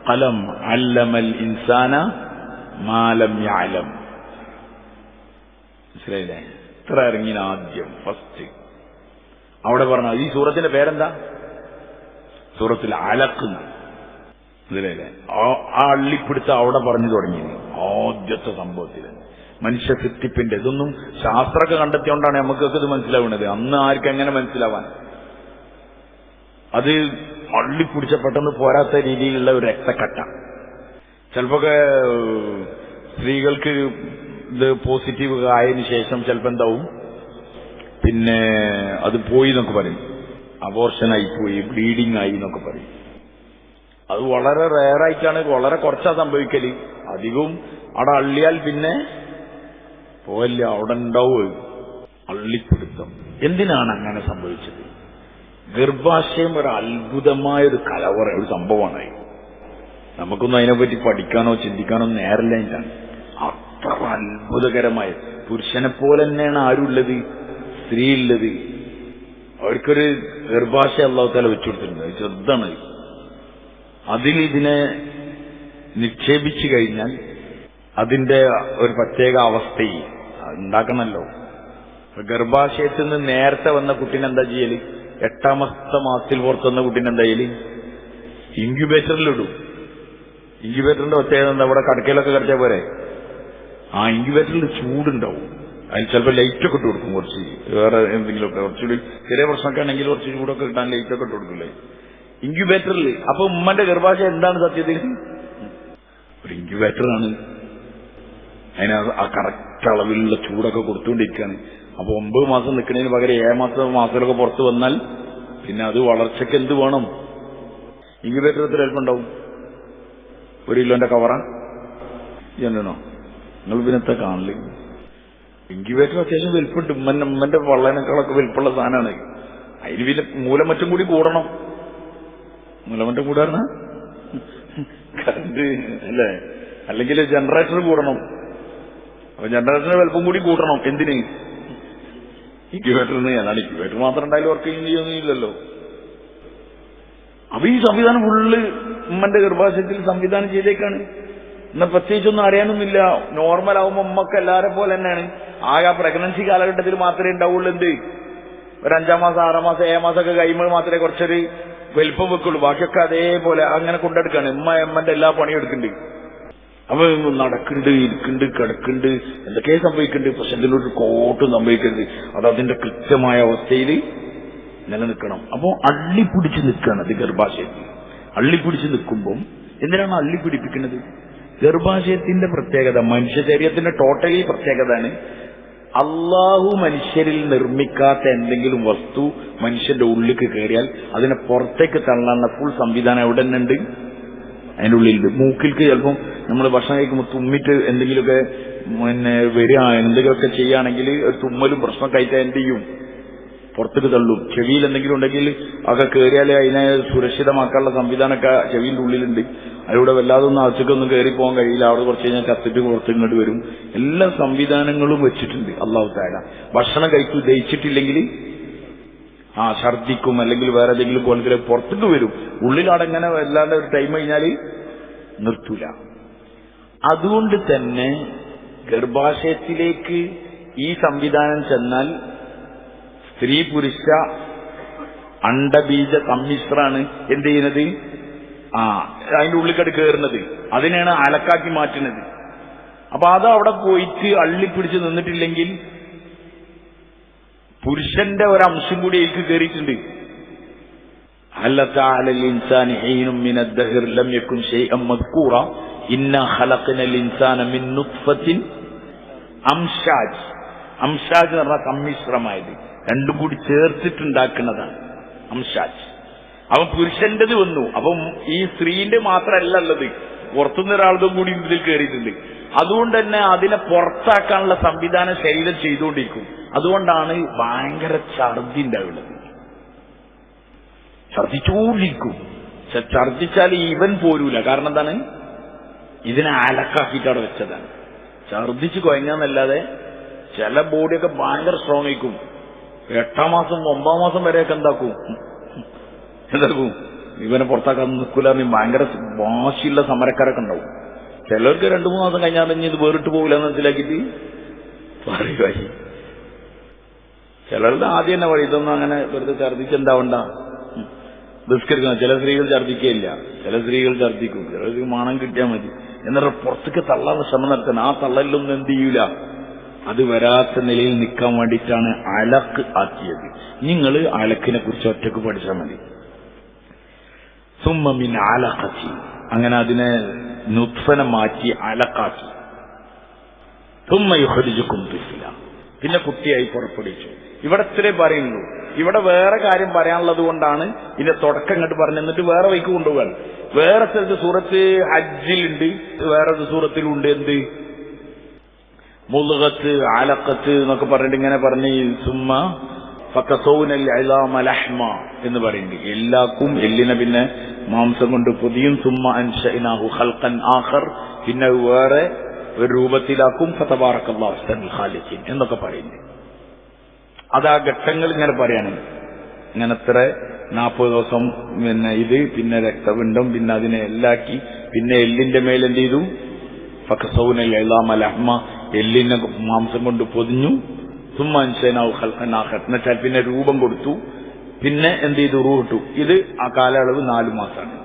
ഖലം അല്ലമൽ ഇൻസാന മാ ലം യഅലം. മനസ്സിലായില്ലേ? ഇത്ര ഇറങ്ങിയ ആദ്യം ഫസ്റ്റ് അവിടെ പറഞ്ഞ ഈ സൂറത്തിന്റെ പേരെന്താ? സൂറത്തുൽ അലഖ്. മനസ്സിലായില്ലേ? ആ അള്ളിപ്പിടുത്തം അവിടെ പറഞ്ഞു തുടങ്ങി ആദ്യത്തെ സംഭവത്തിൽ മനുഷ്യ സൃഷ്ടിപ്പിന്റെ. ഇതൊന്നും ശാസ്ത്രമൊക്കെ കണ്ടെത്തിയോണ്ടാണ് നമുക്കൊക്കെ ഇത് മനസ്സിലാവുന്നത്. അന്ന് ആർക്കും എങ്ങനെ മനസ്സിലാവാൻ? അത് അള്ളിപ്പിടിച്ച പെട്ടെന്ന് പോരാത്ത രീതിയിലുള്ള ഒരു രക്തക്കട്ട. ചിലപ്പോഴൊക്കെ സ്ത്രീകൾക്ക് ഇത് പോസിറ്റീവ് ആയതിനു ശേഷം ചിലപ്പോൾ എന്താവും, പിന്നെ അത് പോയി എന്നൊക്കെ പറയും, അബോർഷനായി പോയി, ബ്ലീഡിംഗ് ആയി എന്നൊക്കെ പറയും. അത് വളരെ റെയറായിട്ടാണ്, വളരെ കുറച്ചാ സംഭവിക്കല്. അധികവും അവിടെ അള്ളിയാൽ പിന്നെ പോവല്ല, അവിടെ ഉണ്ടാവും അള്ളിപ്പിടുത്തം. എന്തിനാണ് അങ്ങനെ സംഭവിച്ചത്? ഗർഭാശയം ഒരു അത്ഭുതമായൊരു കലവറ, ഒരു സംഭവമാണ്. നമുക്കൊന്നും അതിനെപ്പറ്റി പഠിക്കാനോ ചിന്തിക്കാനോ നേരല്ല. അത്ര അത്ഭുതകരമായ, പുരുഷനെ പോലെ തന്നെയാണ് ആരുള്ളത്, സ്ത്രീ ഉള്ളത്. അവർക്കൊരു ഗർഭാശയം അല്ലാഹു തആല വെച്ചു കൊടുത്തിട്ടുണ്ട്, ചെറുതാണ്. അതിൽ ഇതിനെ നിക്ഷേപിച്ചു കഴിഞ്ഞാൽ അതിന്റെ ഒരു പ്രത്യേക അവസ്ഥയിൽ ഉണ്ടാക്കണമല്ലോ. ഗർഭാശയത്തിൽ നിന്ന് നേരത്തെ വന്ന കുട്ടീനെ എന്താ ചെയ്യല്? 8ാമത്തെ മാസത്തിൽ പുറത്തുവന്ന കുട്ടീനെ എന്താ ചെയ്യല്? ഇൻക്യുബേറ്ററിലിടും. ഇൻക്യുബേറ്ററിന്റെ പ്രത്യേകത എന്താ? ഇവിടെ കടക്കയിലൊക്കെ കിടച്ചാൽ പോരെ, ആ ഇൻക്യുബേറ്ററിൽ ചൂടുണ്ടാവും. അതിന് ചിലപ്പോൾ ലൈറ്റൊക്കെ ഇട്ട് കൊടുക്കും, കുറച്ച് വേറെ എന്തെങ്കിലുമൊക്കെ കുറച്ചുകൂടി ചെറിയ പ്രശ്നമൊക്കെ ആണെങ്കിൽ കുറച്ച് ചൂടൊക്കെ കിട്ടാൻ ലൈറ്റൊക്കെ ഇട്ട് കൊടുക്കില്ലേ ഇൻക്യുബേറ്ററിൽ. അപ്പൊ ഉമ്മന്റെ ഗർഭാശയം എന്താണ് സത്യത്തിൽ? ഒരു ഇൻക്യുബേറ്ററാണ്. അതിന് ആ കറക്റ്റ് അളവിലുള്ള ചൂടൊക്കെ കൊടുത്തുകൊണ്ടിരിക്കുകയാണ്. അപ്പൊ 9 മാസം നിൽക്കുന്നതിന് പകരം 7 മാസത്തിലൊക്കെ പുറത്ത് വന്നാൽ പിന്നെ അത് വളർച്ചയ്ക്ക് എന്ത് വേണം? ഇൻക്യുബേറ്റർ എത്ര എളുപ്പമുണ്ടാവും? 1 കിലോന്റെ കവറാ ചെന്നോ? നിങ്ങൾ പിന്നത്തെ കാണില്ല. ഇൻക്യുബേറ്റർ അത്യാവശ്യം വലിപ്പമുണ്ട്. ഉമ്മന്റെ വള്ളനേക്കാളൊക്കെ വലിപ്പമുള്ള സാധനമാണ്. അതിന് പിന്നെ മൂലമറ്റം കൂടി കൂടണം. മൂലമറ്റം കൂടാറുണ്ട്. കറണ്ട് അല്ലേ? അല്ലെങ്കിൽ ജനറേറ്റർ കൂടണം. അപ്പൊ ജനറേറ്ററിന് വലുപ്പം കൂടി കൂട്ടണം. എന്തിന്? ഇക്യുവേറ്ററിന്. അതാണ് ഇക്യുവേറ്റർ മാത്രം ഉണ്ടായാലും വർക്ക് ചെയ്യുന്നില്ലല്ലോ. അപ്പൊ ഈ സംവിധാനം ഫുള്ള് ഉമ്മന്റെ ഗർഭാശയത്തിൽ സംവിധാനം ചെയ്തേക്കാണ്. എന്നാൽ പ്രത്യേകിച്ചൊന്നും അറിയാനൊന്നുമില്ല. നോർമൽ ആവുമ്പോ ഉമ്മക്ക് എല്ലാവരെ പോലെ തന്നെയാണ്. ആകെ ആ പ്രഗ്നൻസി കാലഘട്ടത്തിൽ മാത്രമേ ഉണ്ടാവുള്ളൂ എന്ത്, ഒരു 5 മാസം 6 മാസം 7 മാസമൊക്കെ കഴിയുമ്പോൾ മാത്രമേ കുറച്ചൊരു വലിപ്പം വെക്കുള്ളൂ. ബാക്കിയൊക്കെ അതേപോലെ അങ്ങനെ കൊണ്ടെടുക്കാണ്. എമ്മന്റെ എല്ലാ പണിയും എടുക്കുന്നുണ്ട്. അപ്പൊ നടക്കുന്നുണ്ട്, ഇരിക്കുന്നുണ്ട്, കിടക്കുന്നുണ്ട്, എന്തൊക്കെ സംഭവിക്കുന്നുണ്ട്. പക്ഷെ ഇതിലൊരു കോട്ടും സംഭവിക്കരുത്. അത് അതിന്റെ കൃത്യമായ അവസ്ഥയിൽ നിലനിൽക്കണം. അപ്പോ അള്ളിപ്പിടിച്ച് നിൽക്കുകയാണ് അത് ഗർഭാശയത്തിൽ. അള്ളിപ്പിടിച്ച് നിൽക്കുമ്പം എന്തിനാണ് അള്ളിപ്പിടിപ്പിക്കുന്നത്? ഗർഭാശയത്തിന്റെ പ്രത്യേകത, മനുഷ്യ ശരീരത്തിന്റെ ടോട്ടലി പ്രത്യേകതയാണ്, അള്ളാഹു മനുഷ്യരിൽ നിർമ്മിക്കാത്ത എന്തെങ്കിലും വസ്തു മനുഷ്യന്റെ ഉള്ളിലേക്ക് കയറിയാൽ അതിനെ പുറത്തേക്ക് തള്ളാനുള്ള ഫുൾ സംവിധാനം എവിടെ തന്നെ ഉണ്ട്? അതിൻ്റെ ഉള്ളിലുണ്ട്. മൂക്കിൽക്ക് ചിലപ്പം നമ്മൾ ഭക്ഷണം കഴിക്കുമ്പോൾ തുമ്മിട്ട് എന്തെങ്കിലുമൊക്കെ വരിക, എന്തെങ്കിലുമൊക്കെ ചെയ്യുകയാണെങ്കിൽ ഒരു തുമ്മലും പ്രശ്നമൊക്കെ ആയിട്ട് എന്ത് ചെയ്യും? പുറത്തേക്ക് തള്ളും. ചെവിയിൽ എന്തെങ്കിലും ഉണ്ടെങ്കിൽ ഒക്കെ കയറിയാൽ അതിനെ സുരക്ഷിതമാക്കാനുള്ള സംവിധാനമൊക്കെ ചെവിയുടെ ഉള്ളിലുണ്ട്. അതിലൂടെ വല്ലാതെ ഒന്നും അകത്തേക്കൊന്നും കയറി പോകാൻ കഴിയില്ല. അവിടെ കുറച്ച് കഴിഞ്ഞാൽ കത്തിട്ട് പുറത്ത് ഇങ്ങോട്ട് വരും. എല്ലാ സംവിധാനങ്ങളും വെച്ചിട്ടുണ്ട് അല്ലാഹു തആല. ഭക്ഷണം ദഹിച്ചിട്ടില്ലെങ്കിൽ ഛർദിക്കും, അല്ലെങ്കിൽ വേറെ ഏതെങ്കിലും പോലെ പുറത്തേക്ക് വരും. ഉള്ളിലടങ്ങനെ വല്ലാണ്ട് ഒരു ടൈം കഴിഞ്ഞാൽ നിർത്തൂല. അതുകൊണ്ട് തന്നെ ഗർഭാശയത്തിലേക്ക് ഈ സംവിധാനം ചെന്നാൽ സ്ത്രീ പുരുഷ അണ്ടബീജ സമ്മിശ്രാണ് എന്ത് ചെയ്യുന്നത്? അതിന്റെ ഉള്ളിക്കട് കയറുന്നത്. അതിനെയാണ് അലക്കാക്കി മാറ്റുന്നത്. അപ്പൊ അത് അവിടെ പോയിട്ട് അള്ളിപ്പിടിച്ച് നിന്നിട്ടില്ലെങ്കിൽ പുരുഷന്റെ ഒരംശം കൂടി അതിലേക്ക് കയറിയിട്ടുണ്ട്. അംഷാജ് എന്ന് പറഞ്ഞാൽ സമ്മിശ്രമായത്, രണ്ടും കൂടി ചേർത്തിട്ടുണ്ടാക്കുന്നതാണ് അംഷാജ്. അവൻ പുരുഷന്റേത് വന്നു. അപ്പം ഈ സ്ത്രീന്റെ മാത്രമല്ല ഉള്ളത്, പുറത്തുനിന്ന് ഒരാളും കൂടി ഇതിൽ കയറിയിട്ടുണ്ട്. അതുകൊണ്ട് തന്നെ അതിനെ പുറത്താക്കാനുള്ള സംവിധാനം ശരീരം ചെയ്തുകൊണ്ടിരിക്കും. അതുകൊണ്ടാണ് ഭയങ്കര ഛർദി ഉണ്ടാവുള്ളത്. ഛർദിച്ചുകൊണ്ടിരിക്കും. ഛർദിച്ചാൽ ഇവൻ പോരൂല. കാരണം എന്താണ്? ഇതിനെ അലക്കാക്കിയിട്ട് അവിടെ വെച്ചതാണ്. ഛർദിച്ച് കൊയങ്ങാന്നല്ലാതെ ചില ബോഡിയൊക്കെ ഭയങ്കര സ്ട്രോങ് ആയിരിക്കും. 8 മാസം 9 മാസം വരെയൊക്കെ എന്താക്കും ഇവനെ പുറത്താക്കാൻ നിൽക്കൂല. ഭയങ്കര വാശിയുള്ള സമരക്കാരൊക്കെ ഉണ്ടാവും. ചിലർക്ക് 2-3 മാസം കഴിഞ്ഞാൽ ഇത് വേറിട്ട് പോകില്ല എന്ന് മനസ്സിലാക്കിയിട്ട് പറയുവായി. ചിലരുടെ ആദ്യം തന്നെ പറയും ഇതൊന്നും അങ്ങനെ വെറുതെ ഛർദിച്ചുണ്ടാവണ്ട, നിസ്കരിക്കണം. ചില സ്ത്രീകൾ ഛർദിക്കുകയില്ല, ചില സ്ത്രീകൾ ഛർദിക്കും, ചിലർക്ക് മണം കിട്ടിയാൽ മതി. എന്നിട്ട് പുറത്തേക്ക് തള്ളാനുള്ള ശ്രമം നടത്തണം. ആ തള്ളലിലൊന്നും എന്ത് ചെയ്യൂല, അത് വരാത്ത നിലയിൽ നിൽക്കാൻ വേണ്ടിയിട്ടാണ് അലക്ക് ആക്കിയത്. നിങ്ങൾ അലക്കിനെ കുറിച്ച് ഒറ്റക്ക് പഠിച്ചാൽ മതി. സുമ്മ മിൻ അലഖത്തി, അങ്ങനെ അതിനെ നുത്ഫനെ മാറ്റി അലക്കാക്കി. സുമ്മ യുഖ്രിജുകും തിഫ്ല, പിന്നെ കുട്ടിയായി പുറപ്പെടുവിച്ചു. ഇവിടെ ഇത്രേ പറയുള്ളൂ. ഇവിടെ വേറെ കാര്യം പറയാനുള്ളത് കൊണ്ടാണ് ഇതിന്റെ തുടക്കം ഇങ്ങോട്ട് പറഞ്ഞു. എന്നിട്ട് വേറെ വൈക്ക് കൊണ്ടുപോകാണ്. വേറെ സ്ഥലത്ത് സൂറത്ത് ഹജ്ജിലുണ്ട്, വേറെ സൂറത്തിലുണ്ട് എന്ത് മുളുകത്ത് അലക്കത്ത് എന്നൊക്കെ പറഞ്ഞിട്ട് ഇങ്ങനെ പറഞ്ഞ് സുമ്മ ഫകസൗനൽ ഇളാമ ലഹ്മ എന്ന് പറയുന്നുണ്ട്. എല്ലാക്കും എല്ലിനെ പിന്നെ മാംസം കൊണ്ട് പൊതിയും. സുമ്മ അൻശഅനാഹു ഖൽഖൻ ആഖർ, പിന്നെ വേറെ ഒരു രൂപത്തിലാക്കും. ഫതബാറകല്ലാഹു അഹ്സനുൽ ഖാലിഖീൻ എന്നൊക്കെ പറയുന്നു. അതാ ഘട്ടങ്ങൾ ഇങ്ങനെ പറയാണ്. ഇങ്ങനത്ര 40 ദിവസം പിന്നെ ഇത്, പിന്നെ രക്തപിണ്ഡം, പിന്നെ അതിനെ എല്ലാക്കി, പിന്നെ എല്ലിന്റെ മേലെന്ത് ചെയ്തു? ഫകസൗനൽ ഇളാമ ലഹ്മ, എല്ലിനെ മാംസം കൊണ്ട് പൊതിഞ്ഞു. സുമ്മ അൻശഅനാഹു ഖൽഖൻ ആഖർ, എന്നുവെച്ചാൽ പിന്നെ രൂപം കൊടുത്തു. പിന്നെ എന്ത് ചെയ്തു? റൂഹിട്ടു. ഇത് ആ കാലയളവ് 4 മാസമാണ്.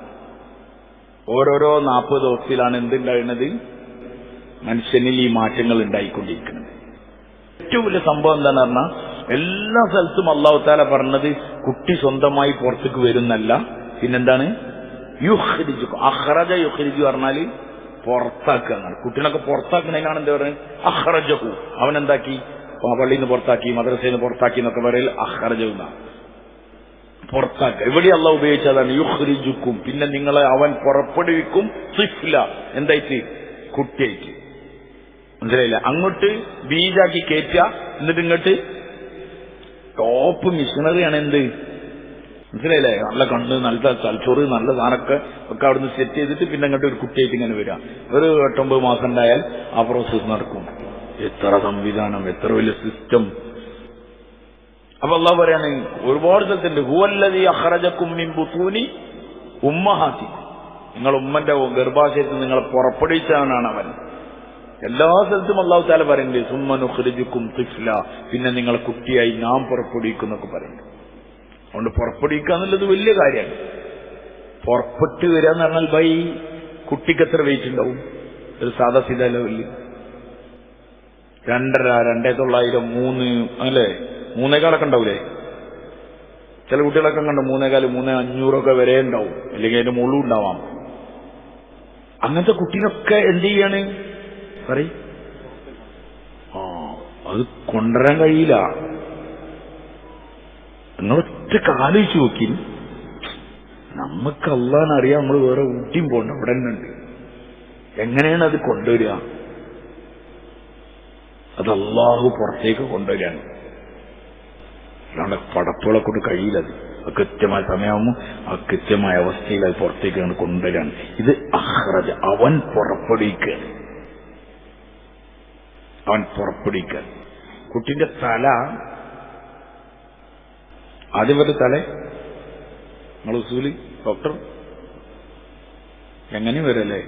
ഓരോരോ 40 ദിവസത്തിലാണ് എന്തുണ്ടാകുന്നത്? മനുഷ്യനിൽ ഈ മാറ്റങ്ങൾ ഉണ്ടായിക്കൊണ്ടിരിക്കുന്നത്. ഏറ്റവും വലിയ സംഭവം എന്താണെന്ന് പറഞ്ഞാൽ, എല്ലാ സ്ഥലത്തും അല്ലാഹു തആല പറഞ്ഞത് കുട്ടി സ്വന്തമായി പുറത്തേക്ക് വരുന്നല്ല, പിന്നെന്താണ്? യുഖ്രിജു. അഖ്റജ യുഖ്രിജു പറഞ്ഞാൽ പുറത്താക്കുക എന്നാണ്. കുട്ടീനൊക്കെ പുറത്താക്കുന്നതിനാണ് എന്താ പറയുന്നത്? അഖ്റജഹു. അവൻ എന്താക്കി? പള്ളിയിൽ നിന്ന് പുറത്താക്കി, മദ്രസയിൽ നിന്ന് പുറത്താക്കി എന്നൊക്കെ പറയൽ അഖ്റജഹു എന്നാണ്. പുറത്താക്കുക. ഇവിടെ അല്ലാഹു ഉപയോഗിച്ചതാണ് യുഖ്രിജുക്കും. പിന്നെ നിങ്ങളെ അവൻ പുറപ്പെടുവിക്കും തിഫ്ല, എന്തായിട്ട്? കുട്ടിയായിട്ട്. മനസ്സിലായില്ല? അങ്ങോട്ട് ബീജാക്കി കയറ്റുക, എന്നിട്ട് ഇങ്ങോട്ട് ടോപ്പ് മിഷണറിയാണ് എന്ത്? മനസ്സിലായില്ലേ? നല്ല കണ്ണ്, നല്ല തലച്ചോറ്, നല്ല സാധനമൊക്കെ അവിടുന്ന് സെറ്റ് ചെയ്തിട്ട് പിന്നെ അങ്ങോട്ട് ഒരു കുട്ടിയായിട്ട് ഇങ്ങനെ വരാം. ഒരു 8-9 മാസം ഉണ്ടായാൽ ആ പ്രോസസ് നടക്കും. എത്ര സംവിധാനം, എത്ര വലിയ സിസ്റ്റം. അപ്പൊ അല്ലാഹു പറയാണ് ഒരുപാട് സ്ഥലത്തുണ്ട്, ഹുവല്ലദീ അഖ്റജകും മിൻ ബുതൂനി ഉമ്മഹാതികും, നിങ്ങൾ ഉമ്മന്റെ ഗർഭാശയത്തിൽ നിങ്ങളെ പുറപ്പെടുവിച്ചവനാണ് അവൻ. എല്ലാ സ്ഥലത്തും അല്ലാഹു തആല പറയുന്നുണ്ട് സുമ്മ നുഖ്രിജുകും തിഫ്ല, പിന്നെ നിങ്ങളെ കുട്ടിയായി നാം പുറപ്പെടുവിക്കുന്നൊക്കെ പറയുന്നുണ്ട്. അതുകൊണ്ട് പുറപ്പെടുവിക്കുക എന്നുള്ളത് വലിയ കാര്യമാണ്. പുറപ്പെട്ട് വരിക എന്ന് പറഞ്ഞാൽ കുട്ടിക്ക് എത്ര വെയിറ്റ് ഉണ്ടാവും? ഒരു സാധാ സീതാ ലെവലിൽ 2.5, 2,900, 3 അല്ലേ, 3.25 ഉണ്ടാവൂലേ? ചില കുട്ടികളൊക്കെ കണ്ടു 3.25, 3,500 വരെ ഉണ്ടാവും, അല്ലെങ്കിൽ അതിന്റെ മുകളിൽ ഉണ്ടാവാം. അങ്ങനത്തെ കുട്ടീനൊക്കെ എന്ത് ചെയ്യാണ് പറയും? അത് കൊണ്ടുവരാൻ കഴിയില്ല. നിങ്ങളൊറ്റ ആലോചിച്ച് നോക്കി, നമുക്ക് അള്ളാഹ്നറിയാം, നമ്മൾ വേറെ ഊട്ടിയും പോകണ്ട, അവിടെ തന്നെ ഉണ്ട്. എങ്ങനെയാണ് അത് കൊണ്ടുവരിക? അത് അള്ളാഹു പുറത്തേക്ക് കൊണ്ടുവരികയാണ്. അല്ലാണ്ട് പടപ്പുകളെ കൊണ്ട് കഴിയില്ല. അത് കൃത്യമായ സമയമാകുമ്പോൾ ആ കൃത്യമായ അവസ്ഥയിൽ അത് പുറത്തേക്ക് കൊണ്ടുവരികയാണ്. ഇത് അഖ്റജ, അവൻ പുറപ്പെടുവിക്കുക. കുട്ടിന്റെ തല ആദ്യം വരെ തല നിങ്ങൾ ഉസൂല് ഡോക്ടർ എങ്ങനെ വരല്ലേ?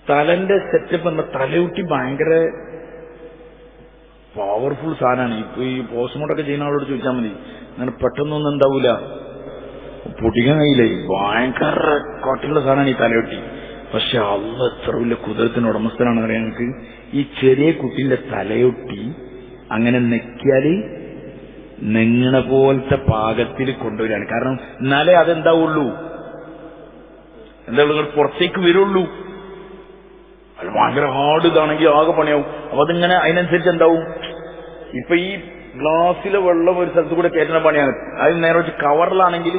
തലന്റെ സെറ്റപ്പ് എന്ന തലയൂട്ടി ഭയങ്കര പവർഫുൾ സാധനമാണ്. ഇപ്പൊ ഈ പോസ്റ്റ്മോർട്ടമൊക്കെ ചെയ്യുന്ന ആളോട് ചോദിച്ചാൽ മതി, അങ്ങനെ പെട്ടെന്നൊന്നും എന്താവൂല, പൊട്ടിക്കാൻ കഴിയില്ലേ. ഭയങ്കര കോട്ടയുള്ള സാധനമാണ് ഈ തലയൊട്ടി. പക്ഷെ അള്ളാഹ് എത്ര വലിയ കുതിരത്തിന് ഉടമസ്ഥനാണെന്ന് അറിയാൻ നമുക്ക്. ഈ ചെറിയ കുട്ടിന്റെ തലയൊട്ടി അങ്ങനെ നെക്കിയാല് നെങ്ങണ പോലത്തെ പാകത്തിൽ കൊണ്ടുവരികയാണ്. കാരണം എന്നാലേ അതെന്താവുള്ളൂ, പുറത്തേക്ക് വരുള്ളൂ. അത് ഭയങ്കര ഹാർഡ് ഇതാണെങ്കിൽ ആകെ പണിയാവും. അപ്പൊ അതിങ്ങനെ അതിനനുസരിച്ച് എന്താവും, ഇപ്പൊ ഈ ഗ്ലാസ്സിലെ വെള്ളം ഒരു സ്ഥലത്ത് കൂടെ കയറ്റുന്ന പണിയാണ്. അത് നേരെ വെച്ച് കവറിലാണെങ്കിൽ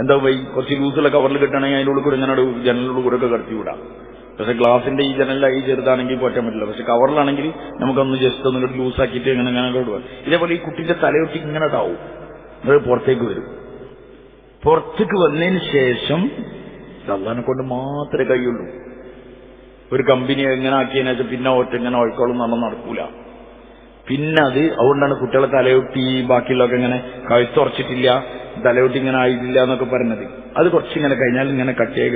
എന്താവും, കുറച്ച് ലൂസുള്ള കവറിൽ കിട്ടുകയാണെങ്കിൽ അതിൻ്റെ ഉള്ളിൽ കൂടെ ഇങ്ങനെ ജനലിൻ്റെ കൂടെ ഒക്കെ കടത്തി വിടാം. പക്ഷെ ഗ്ലാസിന്റെ ഈ ജനലായി ചെറുതാണെങ്കിൽ പറ്റാൻ പറ്റില്ല. പക്ഷെ കവറിലാണെങ്കിൽ നമുക്കൊന്ന് ജസ്റ്റ് ഒന്ന് ലൂസാക്കിയിട്ട് ഇങ്ങനെ അങ്ങനെ കൊടുക്കുക. ഇതേപോലെ ഈ കുട്ടിന്റെ തലയൊട്ടി ഇങ്ങനെ ഇതാവും, അത് പുറത്തേക്ക് വരും. പുറത്തേക്ക് വന്നതിന് ശേഷം അള്ളാഹിനെ കൊണ്ട് മാത്രമേ കഴിയുള്ളൂ. ഒരു കമ്പനി എങ്ങനെ ആക്കിയതിനു ശേഷം പിന്നെ ഒറ്റ ഇങ്ങനെ ഒഴുക്കോളം നടക്കൂല. പിന്നെ അത് അതുകൊണ്ടാണ് കുട്ടികളെ തലയൊട്ടി ബാക്കിയുള്ളതൊക്കെ ഇങ്ങനെ കഴുത്തുറച്ചിട്ടില്ല, തലയൊട്ടി ഇങ്ങനെ ആയിട്ടില്ല എന്നൊക്കെ പറഞ്ഞത്. അത് കുറച്ചിങ്ങനെ കഴിഞ്ഞാൽ ഇങ്ങനെ കട്ടിയായി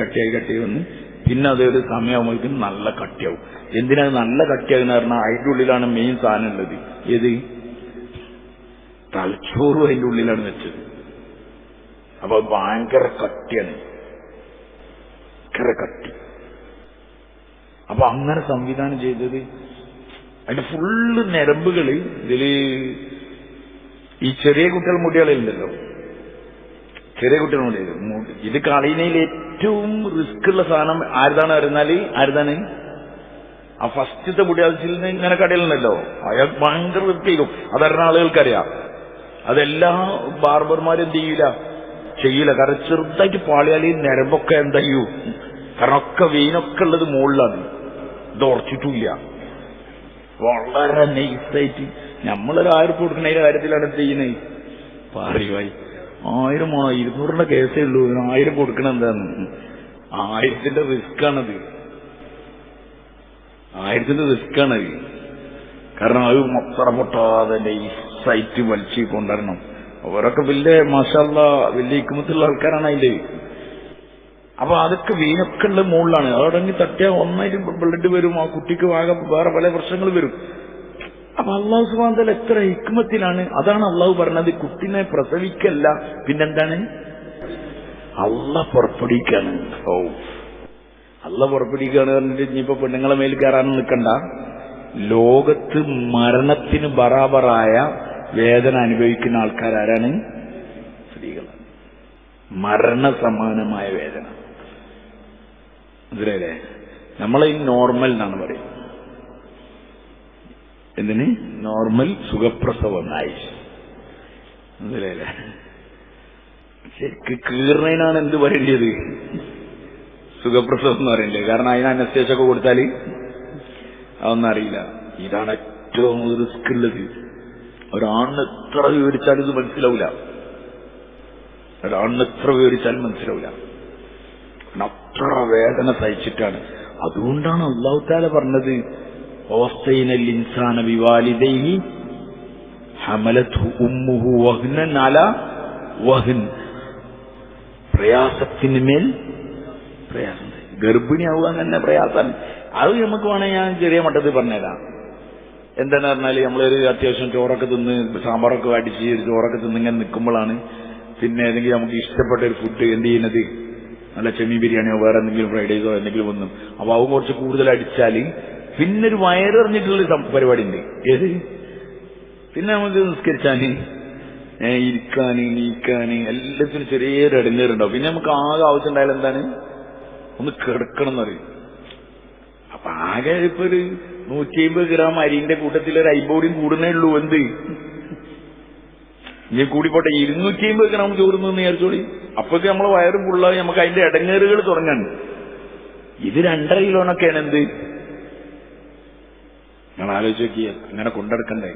വന്ന് പിന്നെ അതൊരു സമയമാകുമ്പോഴേക്കും നല്ല കട്ടിയാവും. എന്തിനാ നല്ല കട്ടിയാകുന്ന പറഞ്ഞാൽ അതിൻ്റെ ഉള്ളിലാണ് മെയിൻ സാധനം ഉള്ളത്. ഏത്? തലച്ചോറും അതിൻ്റെ ഉള്ളിലാണ് വെച്ചത്. അപ്പൊ ഭയങ്കര കട്ടിയാണ്, ഭയങ്കര കട്ടി. അപ്പൊ അങ്ങനെ സംവിധാനം ചെയ്തത് അതിന്റെ ഫുള്ള് ഞരമ്പുകള് ഇതില് ഈ ചെറിയ കുട്ടികൾ മുടികളുണ്ടല്ലോ, ചെറിയ കുട്ടികൾ മുടി, ഇത് കളയുന്നതിൽ ഏറ്റവും റിസ്ക് ഉള്ള സാധനം ആരുതാണ് ആ ഫസ്റ്റത്തെ മുടിയാഴ്ചയിൽ നിന്ന് ഇങ്ങനെ കടയിലുണ്ടല്ലോ, അയാൾ ഭയങ്കര വൃത്തിയാകും. അതറിഞ്ഞ ആളുകൾക്കറിയാം. അതെല്ലാ ബാർബർമാരും എന്ത് ചെയ്യില്ല. കാരണം ചെറുതായിട്ട് പാളിയാൽ ഞരമ്പൊക്കെ എന്താ ചെയ്യൂ, കാരണം ഒക്കെ വെയിനൊക്കെ ഉള്ളത് മുകളിലാണ്, ഇത് ഉറച്ചിട്ടില്ല. വളരെ നൈസായിട്ട് നമ്മളൊരു 1000 കൊടുക്കുന്നതിന്റെ കാര്യത്തിലാണ് ചെയ്യുന്നത്. പറയുവായി 1000 200 കേസേ ഉള്ളൂ, 1000 കൊടുക്കണം. എന്താന്ന് 1000ന്റെ റിസ്ക്കാണത്, 1000ന്റെ റിസ്ക്കാണത്. കാരണം അത് മൊത്തം പൊട്ടാതെ നൈസായിട്ട് വലിച്ചു കൊണ്ടുവരണം. അവരൊക്കെ വലിയ മാഷാഅല്ലാഹ് വലിയ ഹിക്മത്തുള്ള ആൾക്കാരാണ് അതിന്റെ. അപ്പൊ അതൊക്കെ വീനൊക്കെ ഉള്ള മുകളിലാണ്. അതോടെങ്കിൽ തട്ടിയാൽ ഒന്നായിട്ട് ബ്ലഡ് വരും, ആ കുട്ടിക്ക് വേറെ പല പ്രശ്നങ്ങൾ വരും. അപ്പൊ അള്ളാഹു സുബ്ഹാനഹു വ തആല എത്ര ഹിക്മത്തിലാണ്. അതാണ് അള്ളാഹു പറഞ്ഞത്, കുട്ടിനെ പ്രസവിക്കല്ല, പിന്നെന്താണ്, അള്ളാഹ് പുറപ്പെടുവിക്കാണ്. അള്ളാഹ് പുറപ്പെടുവിക്കുകയാണ് പറഞ്ഞിട്ട് ഇനിയിപ്പോ പെണ്ണുങ്ങളെ മേൽ കയറാനും നിൽക്കണ്ട. ലോകത്ത് മരണത്തിന് ബറാബറായ വേദന അനുഭവിക്കുന്ന ആൾക്കാരാരാണ്? സ്ത്രീകളാണ്. മരണസമാനമായ വേദന. മനസ്സിലായില്ലേ? നമ്മളെ ഈ നോർമൽ എന്നാണ് പറയും. എന്തിന്? നോർമൽ സുഖപ്രസവം ആയിഷ്. മനസ്സിലായില്ലേ? ശരിക്ക് കീറിനാണ് എന്ത് പറയേണ്ടത്? സുഖപ്രസവം എന്ന് പറയേണ്ടത്. കാരണം അതിന് അനസ്തേഷ്യൊക്കെ കൊടുത്താൽ അതൊന്നും അറിയില്ല. ഇതാണ് ഏറ്റവും റിസ്ക് ഉള്ളത്. ഒരാണിന് എത്ര വിവരിച്ചാലും ഇത് മനസ്സിലാവില്ല. ഒരാണിന് എത്ര വിവരിച്ചാലും മനസ്സിലാവില്ല. അത്ര വേദന സഹിച്ചിട്ടാണ്. അതുകൊണ്ടാണ് അല്ലാഹു തആല പറഞ്ഞത് വസ്തൈനൽ ഇൻസാന ബിവാലിദൈഹി ഹമലത്ഹു ഉമ്മുഹു വഹ്നൻ അലാ വഹ്ൻ. പ്രയാസത്തിന്മേൽ പ്രയാസം. ഗർഭിണിയാവുക തന്നെ പ്രയാസമാണ്. അത് നമുക്ക് വേണമെങ്കിൽ ഞാൻ ചെറിയ മട്ടത്തിൽ പറഞ്ഞുതരാം. എന്താണെന്ന് പറഞ്ഞാൽ നമ്മളൊരു അത്യാവശ്യം ചോറൊക്കെ തിന്ന് സാമ്പാറൊക്കെ അടിച്ച് ഒരു ചോറൊക്കെ തിന്ന് ഇങ്ങനെ നിൽക്കുമ്പോഴാണ് പിന്നെ ഏതെങ്കിലും നമുക്ക് ഇഷ്ടപ്പെട്ട ഒരു ഫുഡ് എന്ത് ചെയ്യുന്നത്, നല്ല ചെമ്മീൻ ബിരിയാണിയോ വേറെ എന്തെങ്കിലും ഫ്രൈഡ് റൈസോ എന്തെങ്കിലും ഒന്നും. അപ്പൊ അവ കുറച്ച് കൂടുതൽ അടിച്ചാൽ പിന്നെ ഒരു വയറിറങ്ങിയിട്ടുള്ള പരിപാടി ഉണ്ട്. ഏത് പിന്നെ നമുക്ക് നിസ്കരിച്ചാന് ഇരിക്കാന് നീക്കാന് എല്ലാത്തിനും ചെറിയൊരു ഇടങ്ങേറുണ്ടാവും. പിന്നെ നമുക്ക് ആകെ ആവശ്യം ഉണ്ടായാലും എന്താണ്, ഒന്ന് കിടക്കണം എന്ന് പറയും. അപ്പൊ ആകെ ഇപ്പൊ ഒരു 150 ഗ്രാം അരിന്റെ കൂട്ടത്തിൽ ഒരു അയ്ബോടിയും കൂടുന്നേ ഉള്ളൂ. എന്ത് ഇനി കൂടിപ്പോട്ടെ 250 ഗ്രാം ചോറുന്നു വിചാരിച്ചോളി. അപ്പൊക്കെ നമ്മളെ വയറും ഫുള്ളായി. നമുക്ക് അതിന്റെ ഇടങ്ങേറുകൾ തുടങ്ങാണ്. ഇത് 2.5 കിലോനൊക്കെയാണ്. എന്ത് നിങ്ങൾ ആലോചിച്ച് നോക്കിയ അങ്ങനെ കൊണ്ടെടുക്കണ്ടേ,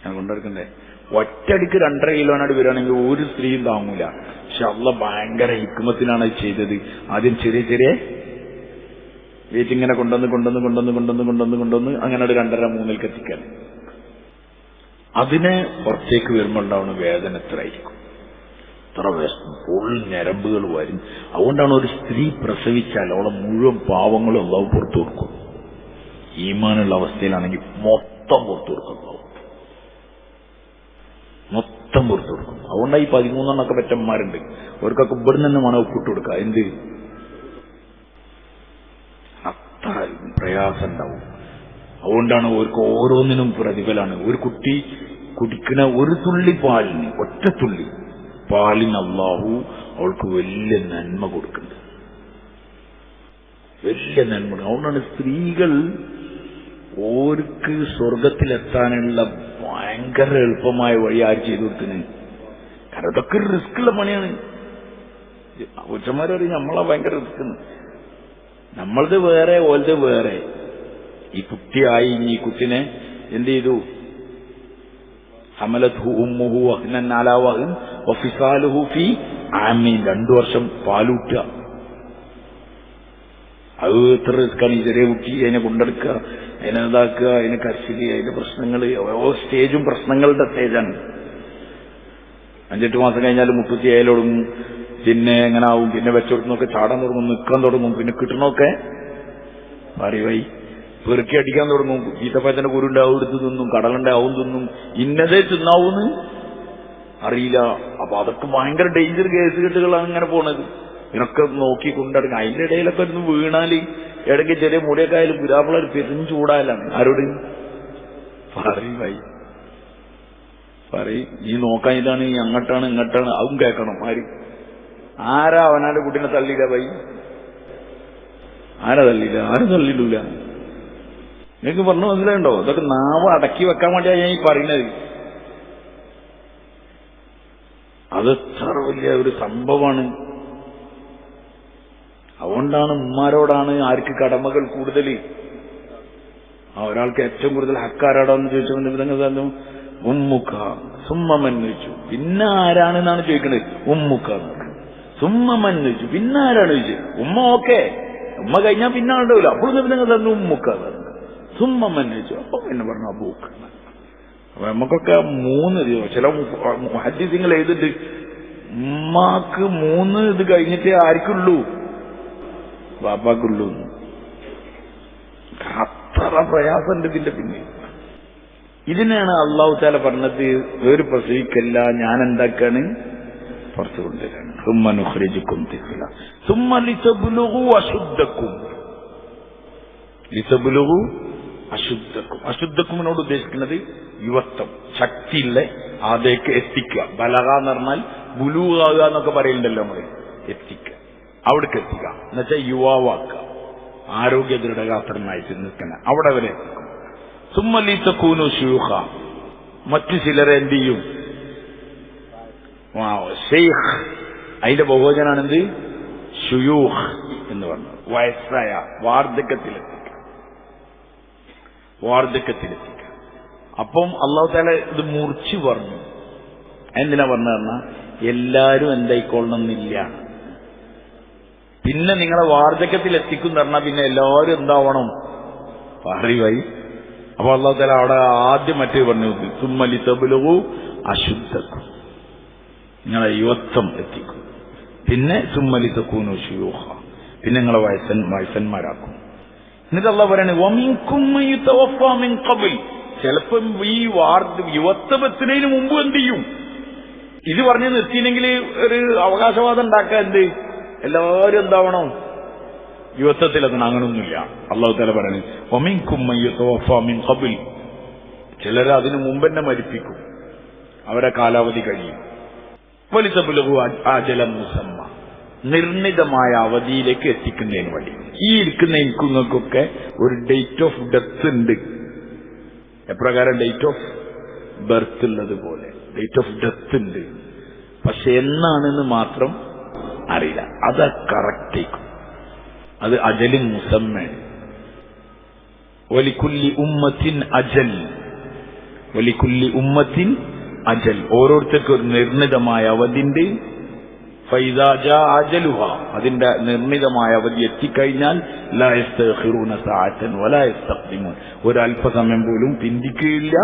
ഞാൻ കൊണ്ടെടുക്കണ്ടേ. ഒറ്റടിക്ക് 2.5 കിലോനാട് വരികയാണെങ്കിൽ ഒരു സ്ത്രീയും താങ്ങൂല. പക്ഷെ അള്ളാഹ് ഭയങ്കര ഹിക്മത്തിനാണ് അത് ചെയ്തത്. ആദ്യം ചെറിയ ചെറിയ വെയിറ്റ് ഇങ്ങനെ കൊണ്ടുവന്ന് അങ്ങനെ ഒരു 2.5-3 എത്തിക്കാൻ. അതിനെ പുറത്തേക്ക് വരുമ്പോൾ ഉണ്ടാവുന്ന വേദന എത്രയായിരിക്കും, എത്ര ഫുൾ ഞരമ്പുകൾ വരും. അതുകൊണ്ടാണ് ഒരു സ്ത്രീ പ്രസവിച്ചാൽ അവളെ മുഴുവൻ പാവങ്ങളും അള്ളാഹു പുറത്തു കൊടുക്കും. ഈമാനുള്ള അവസ്ഥയിലാണെങ്കിൽ മൊത്തം പുറത്തു കൊടുക്കും, മൊത്തം പുറത്തു കൊടുക്കും. അതുകൊണ്ടാണ് ഈ 13 പെറ്റന്മാരുണ്ട്. അവർക്കൊക്കെ ഇവിടുന്ന് തന്നെ മണം ഒപ്പിട്ട് കൊടുക്കുക. എന്ത് അത്ര പ്രയാസം ഉണ്ടാവും. അതുകൊണ്ടാണ് അവർക്ക് ഓരോന്നിനും പ്രതിഫലമാണ്. ഒരു കുട്ടി കുടിക്കുന്ന ഒരു തുള്ളി പാലിന്, ഒറ്റ തുള്ളി പാലിന് അല്ലാഹു അവൾക്ക് വലിയ നന്മ കൊടുക്കുന്നത്, വലിയ നന്മ. അതുകൊണ്ടാണ് സ്ത്രീകൾ ഓർക്ക് സ്വർഗത്തിലെത്താനുള്ള ഭയങ്കര എളുപ്പമായ വഴി ആര് ചെയ്തു കൊടുക്കുന്നത്. കാരണം ഇതൊക്കെ ഒരു റിസ്ക്കുള്ള പണിയാണ്. പുരുഷന്മാർ പറയും നമ്മളാ ഭയങ്കര റിസ്ക്. നമ്മളത് വേറെ, ഓലത് വേറെ. ഈ കുട്ടിയായി ഈ കുട്ടിനെ എന്ത് ചെയ്തു, ഹമലത്ഹു ഉമ്മുഹു വഹ്നൻ അലാ വഹ്ൻ വഫിസാലുഹു ഫീ ആമീൻ. 2 വർഷം പാലൂട്ടുക. അത് എത്ര റിസ്ക്കാണ്. ഈ ചെറിയ കുട്ടി അതിനെ കൊണ്ടെടുക്കുക, അതിനെ ഇതാക്കുക, അതിനെ കരച്ചില്, അതിന്റെ പ്രശ്നങ്ങൾ, ഓരോ സ്റ്റേജും പ്രശ്നങ്ങളുടെ സ്റ്റേജാണ്. 5-8 മാസം കഴിഞ്ഞാൽ മുട്ടുത്തി അയലൊടുങ്ങും. പിന്നെ എങ്ങനെ ആവും, പിന്നെ വെച്ചോടുന്നൊക്കെ ചാടാൻ തുടങ്ങും, നിൽക്കാൻ തുടങ്ങും. പിന്നെ കിട്ടണമൊക്കെ പറയുവായി പെറുക്കി അടിക്കാൻ തുടങ്ങും. ഈത്തപ്പഴത്തിന്റെ കുരുണ്ടാവും എടുത്ത് തിന്നും, കടലുണ്ടാവും തിന്നും, ഇന്നതേ തിന്നാവൂന്ന് അറിയില്ല. അപ്പൊ അതൊക്കെ ഭയങ്കര ഡേഞ്ചർ കേസ് കെട്ടുകളാണ് ഇങ്ങനെ പോണത്. ഇതിനൊക്കെ നോക്കി കൊണ്ടെടുക്കുക. അതിന്റെ ഇടയിലൊക്കെ ഒന്ന് വീണാല് ഇടയ്ക്ക് ചെറിയ മുടിയൊക്കെ ആയാലും പുരാപ്പിളർ പെരുഞ്ചൂടായാലാണ്. ആരോട് പറയുവായി പറയും, നീ നോക്കാൻ ഇതാണ്, നീ അങ്ങോട്ടാണ് ഇങ്ങോട്ടാണ്, അതും കേൾക്കണം. ആരാ അവനാന്റെ കുട്ടീനെ തള്ളിയില്ല ഭൈ? ആരാ തള്ളിയില്ല? ആരും തള്ളിയില്ല. നിങ്ങൾക്ക് പറഞ്ഞു മനസ്സിലായിണ്ടോ? ഇതൊക്കെ നാവ് അടക്കി വെക്കാൻ വേണ്ടിയാണ് ഞാൻ ഈ പറയുന്നത്. അതെത്ര വലിയ ഒരു സംഭവമാണ്. അതുകൊണ്ടാണ് ഉമ്മാരോടാണ് ആർക്ക് കടമകൾ കൂടുതൽ. ഒരാൾക്ക് ഏറ്റവും കൂടുതൽ ഹക്കാരാടാന്ന് ചോദിച്ചപ്പോൾ ഉമ്മുക്ക സുമ്മമൻ ചോദിച്ചു. പിന്നെ ആരാണെന്നാണ് ചോദിക്കുന്നത്. ഉമ്മുക്ക സുമ്മമൻ ചോദിച്ചു. പിന്നെ ആരാണ് ചോദിച്ചത്? ഉമ്മ ഓക്കെ, ഉമ്മ കഴിഞ്ഞാൽ പിന്നെ ഉണ്ടാവില്ല. അപ്പോഴും നിങ്ങൾ തന്നെ ഉമ്മുക്ക സുമ്മമൻ ചോദിച്ചു. അപ്പൊ പിന്നെ പറഞ്ഞു അബൂക്ക്. അപ്പൊ നമുക്കൊക്കെ 3 ചില ഹദീസുകൾ എഴുതിട്ട് ഉമ്മാക്ക് 3 ഇത് കഴിഞ്ഞിട്ടേ ആർക്കുള്ളൂ, ബാപ്പാക്കുള്ളൂ. അത്ര പ്രയാസമുണ്ട് ഇതിന്റെ പിന്നെ. ഇതിനാണ് അല്ലാഹു തആല പറഞ്ഞത്, ഒരു പ്രസവിക്കല്ല, ഞാൻ എന്താക്കാണ്, പുറത്തു കൊണ്ടുവരാണ്. സുമ്മ നുഖ്രിജുക്കും തിഫ്ല സുമ്മ ലിതബ്ലുഗു അശുദ്ധക്കും. ലിതബ്ലുഗു അശുദ്ധക്കും. അശുദ്ധക്കുമിനോട് ഉദ്ദേശിക്കുന്നത് യുവത്വം, ശക്തിയുള്ള അതേക്ക് എത്തിക്കുക. ബലഗ എന്ന് പറഞ്ഞാൽ ബുലൂഗാകുക എന്നൊക്കെ പറയുന്നുണ്ടല്ലോ നമ്മൾ. എത്തിക്കുക, അവിടേക്ക് എത്തിക്കുക എന്നുവെച്ചാൽ യുവാവാക്കുക, ആരോഗ്യ ദൃഢഗാത്രനായിട്ട് നിൽക്കണം, അവിടെ വരെ എത്തിക്കും. സുമ്മ ലിതകൂനു ശയൂഖ. മറ്റു ചിലരെ എന്ത് ചെയ്യും, ഷെയ്ഖ്, അതിന്റെ ബഹുവചനാണെന്ത് ശുയൂഖ് എന്ന് പറഞ്ഞു. വയസ്സായ വാർദ്ധക്യത്തിലെത്തിക്കുക, വാർദ്ധക്യത്തിലെത്തിക്കുക. അപ്പം അല്ലാഹു തആല ഇത് മുറിച്ചു പറഞ്ഞു. എന്തിനാ പറഞ്ഞു പറഞ്ഞാൽ എല്ലാരും എന്തായിക്കൊള്ളണമെന്നില്ല. പിന്നെ നിങ്ങളെ വാർദ്ധക്യത്തിൽ എത്തിക്കും പറഞ്ഞാൽ പിന്നെ എല്ലാവരും എന്താവണം അറിവായി. അപ്പൊ അല്ലാഹു തആല അവിടെ ആദ്യം മറ്റേ പറഞ്ഞു സുമ്മ ലിതബ്ലുഗു അശുദ്ധക്കും, നിങ്ങളെ യുവത്വം എത്തിക്കും. പിന്നെ സുമ്മ ലിതകൂനു ശുയൂഖ, പിന്നെ നിങ്ങളെ വയസ്സന്മാരാക്കും. എന്നിട്ട് അല്ലാഹു പറയാണ് വമിൻകും മൻ യുതവഫാ മിൻ ഖബ്ൽ, ചിലപ്പം ഈ യുവത്വത്തിന് മുമ്പ് എന്ത് ചെയ്യും? ഇത് പറഞ്ഞ് നിർത്തിയില്ലെങ്കിൽ ഒരു അവകാശവാദം ഉണ്ടാക്കുക. എന്ത് എല്ലാവരും എന്താവണം യുവത്വത്തിലെത്തണം, അങ്ങനൊന്നുമില്ല. അല്ലാഹു തആല പറയുന്നത് വമിൻകും മൻ യുതവഫാ മിൻ ഖബ്ൽ, ചിലരെ അതിനു മുമ്പ് തന്നെ മരിപ്പിക്കും, അവരെ കാലാവധി കഴിയും. വലിതബ്ലുഗു അജലൻ മുസമ്മ, നിർണിതമായ അവധിയിലേക്ക് എത്തിക്കുന്നതിന് വേണ്ടി. ഈ ഇരിക്കുന്ന എനിക്കൊക്കെ ഒരു ഡേറ്റ് ഓഫ് ഡെത്ത് ഉണ്ട്. എപ്രകാരം ഡേറ്റ് ഓഫ് ബർത്ത് ഉള്ളത് പോലെ ഡേറ്റ് ഓഫ് ഡെത്ത് ഉണ്ട്. പക്ഷെ എന്നാണെന്ന് മാത്രം അറിയില്ല. അത് കറക്റ്റേക്കും. അത് അജലിൻ മുസമ്മ. വലികുല്ലി ഉമ്മത്തിൻ അജൽ, വലികുല്ലി ഉമ്മത്തിൻ അജൽ, ഓരോരുത്തർക്കും ഒരു നിർണിതമായ അവധിന്റെ. ഫൈദാ ജാ അജലുഹ, അതിന്റെ നിർണിതമായ അവധി എത്തിക്കഴിഞ്ഞാൽ ലാ യസ്തഖിറൂന സഅതൻ വലാ യസ്തഖ്ദിമൂൻ, ഒരല്പസമയം പോലും പിന്തിക്കുകയില്ല,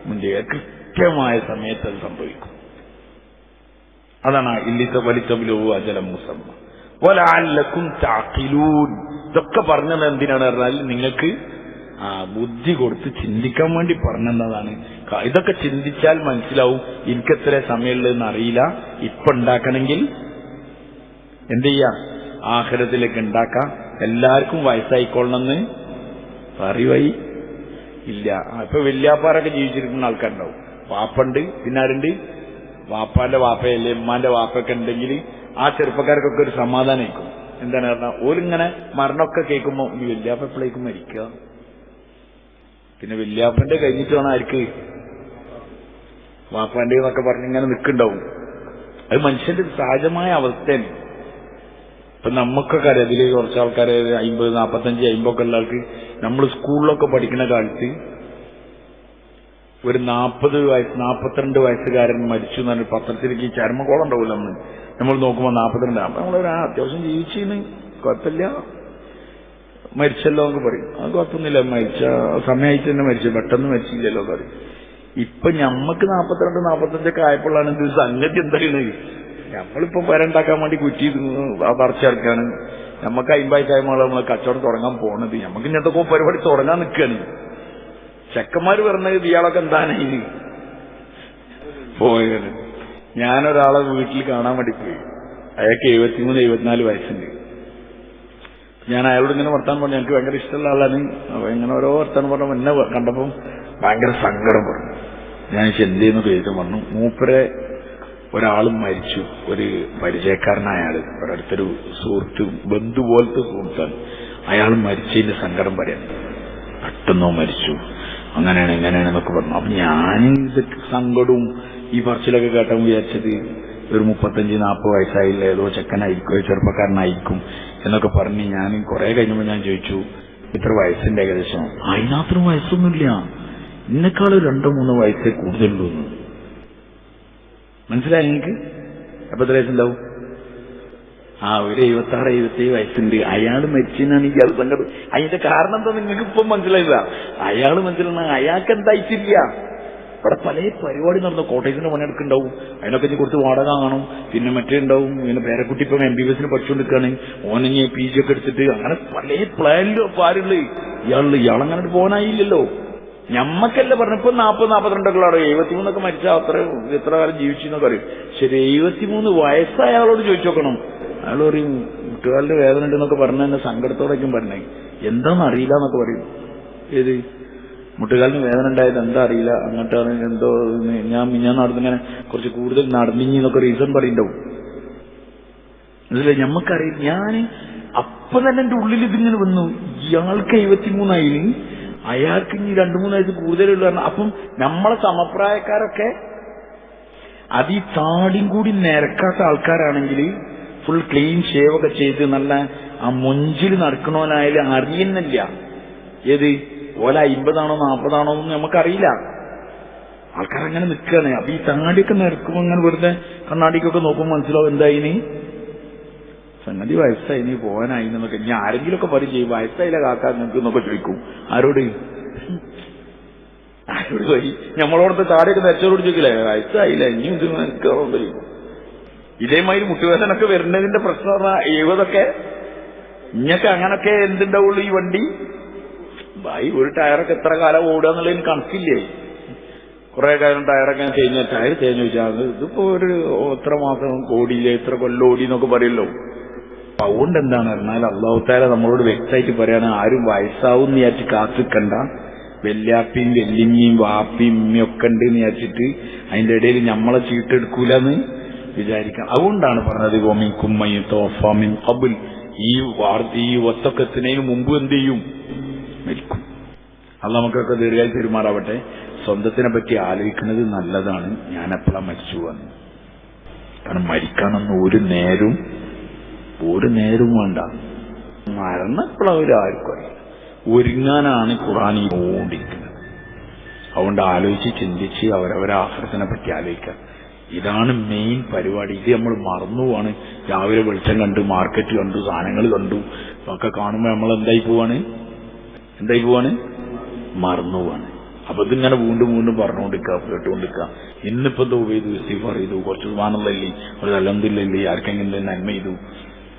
മുൻപേ കൃത്യമായ സമയത്ത് അത് സംഭവിക്കും. അതാണ് വലിതബ്ലുഗു അജലൻ മുസമ്മ വലഅല്ലകും തഅഖിലൂൻ. ഇതൊക്കെ പറഞ്ഞത് എന്തിനാണ് പറഞ്ഞാൽ നിങ്ങൾക്ക് ബുദ്ധി കൊടുത്ത് ചിന്തിക്കാൻ വേണ്ടി പറഞ്ഞതാണ്. ഇതൊക്കെ ചിന്തിച്ചാൽ മനസ്സിലാവും എനിക്കെത്ര സമയമുള്ളതെന്ന് അറിയില്ല. ഇപ്പൊ ഉണ്ടാക്കണമെങ്കിൽ എന്ത് ചെയ്യാം, ആഖിറത്തിലേക്ക് ഉണ്ടാക്കാം. എല്ലാവർക്കും വയസ്സായിക്കൊള്ളണമെന്ന് അറിവായി ഇല്ല. ഇപ്പൊ വല്യാപ്പാരൊക്കെ ജീവിച്ചിരിക്കുന്ന ആൾക്കാരുണ്ടാവും. വാപ്പുണ്ട്, പിന്നെ ആരുണ്ട്, വാപ്പാന്റെ വാപ്പയല്ലേ ഉമ്മാന്റെ വാപ്പൊക്കെ ഉണ്ടെങ്കിൽ ആ ചെറുപ്പക്കാർക്കൊക്കെ ഒരു സമാധാനമായിരിക്കും. എന്താണ് പറഞ്ഞാൽ ഓരിങ്ങനെ മരണമൊക്കെ കേൾക്കുമ്പോൾ ഈ വല്യാപ്പ എപ്പോഴേക്കും മരിക്കുക, പിന്നെ വല്യാപ്പന്റെ കഴിഞ്ഞിട്ട് വേണം ആർക്ക് വാപ്പാന്റെ എന്നൊക്കെ പറഞ്ഞിങ്ങനെ നിൽക്കുന്നുണ്ടാവും. അത് മനുഷ്യന്റെ സഹജമായ അവസ്ഥയാണ്. ഇപ്പൊ നമുക്കൊക്കെ അറിയാം, അതിൽ കുറച്ച് ആൾക്കാരെ 50, 45, 50 ഒക്കെ ഉള്ള ആൾക്ക് നമ്മൾ സ്കൂളിലൊക്കെ പഠിക്കുന്ന കാലത്ത് ഒരു 40 വയസ്സ് 42 വയസ്സുകാരൻ മരിച്ചു എന്നൊരു പത്രത്തിലേക്ക് ചർമ്മകോളം ഉണ്ടാവില്ല. നമ്മൾ നോക്കുമ്പോൾ 42, അപ്പൊ നമ്മളൊരു അത്യാവശ്യം ജീവിച്ചിന്ന് കുഴപ്പമില്ല, മരിച്ചല്ലോ എന്ന് പറയും. അത് കുഴപ്പമൊന്നുമില്ല, മരിച്ച സമയമായിട്ട് തന്നെ മരിച്ചു, പെട്ടെന്ന് മരിച്ചില്ലല്ലോ എന്ന് പറയും. ഇപ്പൊ ഞമ്മക്ക് 42, 45 ആയപ്പോഴാണ് ഇത് സംഗതി എന്തായാലും നമ്മളിപ്പോ പേരുണ്ടാക്കാൻ വേണ്ടി കുറ്റി പറിച്ചിറക്കാണ്. നമുക്ക് 50 ആയപ്പോൾ നമ്മളെ കച്ചവടം തുടങ്ങാൻ പോണത്. നമുക്ക് ഇങ്ങനത്തെ പരിപാടി തുടങ്ങാൻ നിൽക്കുകയാണ്. ചെക്കന്മാര് പറഞ്ഞത് ഇയാളൊക്കെ എന്താണ് ഇത് പോയത്. ഞാനൊരാളെ വീട്ടിൽ കാണാൻ വേണ്ടി പോയി. അയാൾക്ക് 73, 74 വയസ്സുണ്ട്. ഞാൻ അയാളോട് ഇങ്ങനെ വർത്താനം പറഞ്ഞു, എനിക്ക് ഭയങ്കര ഇഷ്ടമുള്ള ആളാണ്. അപ്പൊ ഇങ്ങനെ ഓരോ വർത്താനം പറഞ്ഞു. എന്നെ കണ്ടപ്പം ഭയങ്കര സങ്കടം പറഞ്ഞു. ഞാൻ എന്തെന്ന് ചോദിച്ചു പറഞ്ഞു, മൂപ്പരെ ഒരാളും മരിച്ചു, ഒരു പരിചയക്കാരനായ ആള്, ഒരടുത്തൊരു സുഹൃത്ത്, ബന്ധു പോലത്തെ സുഹൃത്താണ്. അയാൾ മരിച്ചതിന്റെ സങ്കടം പറയാൻ, പെട്ടെന്നോ മരിച്ചു, അങ്ങനെയാണ് ഇങ്ങനെയാണെന്നൊക്കെ പറഞ്ഞു. അപ്പൊ ഞാൻ ഇതൊക്കെ സങ്കടവും ഈ പറച്ചിലൊക്കെ കേട്ടാൽ വിചാരിച്ചത് ഒരു 35, 40 വയസ്സായില്ല, ഏതോ ചെക്കനായിരിക്കും, ചെറുപ്പക്കാരനായിരിക്കും എന്നൊക്കെ പറഞ്ഞ് ഞാൻ കുറെ കഴിഞ്ഞപ്പോൾ ഞാൻ ചോദിച്ചു, ഇത്ര വയസ്സിന്റെ ഏകദേശം? അതിനത്രയും വയസ്സൊന്നുമില്ല, ഇന്നെക്കാളും 2-3 വയസ്സേ കൂടുതലുള്ളൂ. മനസ്സിലായി നിങ്ങൾക്ക്? അപ്പൊ എത്ര വയസ്സുണ്ടാവും? ഒരു 76, 77 വയസ്സുണ്ട്. അയാൾ മരിച്ചെന്നാണ് ഇയാൾ സങ്കടം. അതിന്റെ കാരണം എന്താ നിങ്ങൾക്ക് ഇപ്പം മനസ്സിലായില്ല? അയാൾ മനസ്സിലാണ് അയാൾക്ക് എന്തായിട്ടില്ല. ഇവിടെ പല പരിപാടി നടന്നു. കോട്ടയത്തിന് പണിയെടുക്കുന്നുണ്ടാവും, അതിനൊക്കെ ഇനി കൊടുത്ത് വാടക കാണും, പിന്നെ മറ്റേ ഉണ്ടാവും. ഇങ്ങനെ പേരക്കുട്ടി ഇപ്പം MBBS പഠിച്ചുകൊണ്ടിരിക്കുകയാണ്, ഓനെ PG ഒക്കെ എടുത്തിട്ട് അങ്ങനെ പല പ്ലാനിലും ആരുള്ളു. ഇയാളങ്ങനെ പോകാനായില്ലല്ലോ. ഞമ്മക്കല്ല പറഞ്ഞപ്പോ 40, 42 73 മരിച്ചാൽ എത്ര കാലം ജീവിച്ചു എന്നൊക്കെ അറിയും. ശരി, 73 വയസ്സായ ആളോട് ചോദിച്ചു നോക്കണം. അയാൾ പറയും മുട്ടുകാലിന്റെ വേദന ഉണ്ടെന്നൊക്കെ പറഞ്ഞ തന്നെ സങ്കടത്തോടൊക്കെ പറഞ്ഞേ, എന്താണെന്ന് അറിയില്ല എന്നൊക്കെ പറയും. ഏത് മുട്ടുകാലിന് വേദന ഉണ്ടായത് എന്താ അറിയില്ല, അങ്ങോട്ടാണ് എന്തോ ഞാൻ നടന്നിങ്ങനെ കുറച്ച് കൂടുതൽ നടന്നിന്നൊക്കെ റീസൺ പറയുണ്ടാവും. അതല്ലേ ഞമ്മക്കറിയില്ല. ഞാൻ അപ്പൊ തന്നെ എന്റെ ഉള്ളിൽ ഇതിങ്ങനെ വന്നു, ഇയാൾക്ക് 73 ആയിന്, അയാൾക്ക് ഇനി 2-3 വയസ്സ് കൂടുതലുള്ള. അപ്പം നമ്മളെ സമപ്രായക്കാരൊക്കെ അത് ഈ താടിയും കൂടി നിരക്കാത്ത ആൾക്കാരാണെങ്കിൽ ഫുൾ ക്ലീൻ ഷേവ് ഒക്കെ ചെയ്ത് നല്ല ആ മൊഞ്ചിൽ നടക്കണോനായാലും അറിയുന്നില്ല ഏത് ഓല 50 ആണോ 40 ആണോ എന്ന് നമുക്കറിയില്ല. ആൾക്കാരങ്ങനെ നിൽക്കുകയാണ്. അപ്പൊ ഈ താടിയൊക്കെ നിരക്കുമ്പോ അങ്ങനെ വെറുതെ കണ്ണാടിക്കൊക്കെ നോക്കുമ്പോൾ മനസ്സിലാവും എന്തായിനി സംഗതി വയസ്സായി പോകാനായിന്നൊക്കെ. ഇനി ആരെങ്കിലുമൊക്കെ പറയും ചെയ്യും വയസ്സായില്ല കാക്ക നിങ്ങൾക്ക് എന്നൊക്കെ ചോദിക്കും. ആരോട് പോയി നമ്മളോടത്തെ താടിയൊക്കെ നിരച്ചോട് ചോദിക്കില്ലേ വയസ്സായില്ല ഇനിയും ഇത് നിൽക്കാറുണ്ട്. ഇതേമാതിരി മുട്ടുവേദനൊക്കെ വരുന്നതിന്റെ പ്രശ്നം പറഞ്ഞാൽ 70 ഇങ്ങൊക്കെ അങ്ങനൊക്കെ എന്തുണ്ടാവുള്ളൂ ഈ വണ്ടി. ഭായി ഒരു ടയറൊക്കെ എത്ര കാലം ഓടുക എന്നുള്ളതിന് കണക്കില്ലേ. കുറെ കാലം ടയറൊക്കെ ടയർ തേഞ്ഞു വെച്ചാൽ ഇതിപ്പോ ഒരു എത്ര മാസം ഓടിയില്ലേ എത്ര കൊല്ലം ഓടി എന്നൊക്കെ പറയല്ലോ. അതുകൊണ്ട് എന്താണ് പറഞ്ഞാൽ അള്ളാഹു തആല നമ്മളോട് വ്യക്തമായിട്ട് പറയാണ് ആരും വയസ്സാവും എന്ന് വിചാരിച്ച് കാത്തിക്കണ്ട. വെല്ലാപ്പിയും വെല്ലിമ്മയും വാപ്പിയും ഉമ്മയൊക്കെ ഉണ്ട് എന്ന് വിചാരിച്ചിട്ട് അതിന്റെ ഇടയിൽ നമ്മളെ ചീട്ടെടുക്കൂലെന്ന് വിചാരിക്കാം. അതുകൊണ്ടാണ് പറഞ്ഞത് ഗോമിക്കുമ്മയും തോഫാമിൻ കബുൽ ഈ ഒത്തക്കത്തിനു മുമ്പ് എന്ത് ചെയ്യും മരിക്കും. അത് നമുക്കൊക്കെ ദീർഘായി പെരുമാറാവട്ടെ. സ്വന്തത്തിനെ പറ്റി ആലോചിക്കുന്നത് നല്ലതാണ്. ഞാൻ എപ്പോഴാണ് മരിച്ചു പോവാന്ന്. കാരണം മരിക്കാനൊന്നും ഒരു നേരവും വേണ്ട. മരണം എപ്പോഴും ആർക്കും അറിയില്ല. ഒരുങ്ങാനാണ് ഖുർആൻ ഓടിയിരിക്കുന്നത്. അതുകൊണ്ട് ആലോചിച്ച് ചിന്തിച്ച് അവരവരെ ആഖിറത്തിനെ പറ്റി ആലോചിക്കുക. ഇതാണ് മെയിൻ പരിപാടി. ഇത് നമ്മൾ മറന്നുപോവാണ്. രാവിലെ വെളിച്ചം കണ്ടു, മാർക്കറ്റ് കണ്ടു, സാധനങ്ങൾ കണ്ടു ഒക്കെ കാണുമ്പോൾ നമ്മൾ എന്തായി പോവാണ് മറന്നുപോവാണ്. അപ്പൊ ഇതിങ്ങനെ വീണ്ടും പറഞ്ഞുകൊണ്ടിരിക്കുക, കേട്ടുകൊണ്ടിരിക്കുക. ഇന്നിപ്പോ ചെയ്തു ഇസ്തിഗ്ഫാർ ചെയ്തു, കുറച്ച് സുബ്ഹാനല്ലാഹി ഒരു അൽഹംദുലില്ലാഹി ആർക്കെങ്കിലും നന്മ ചെയ്തു,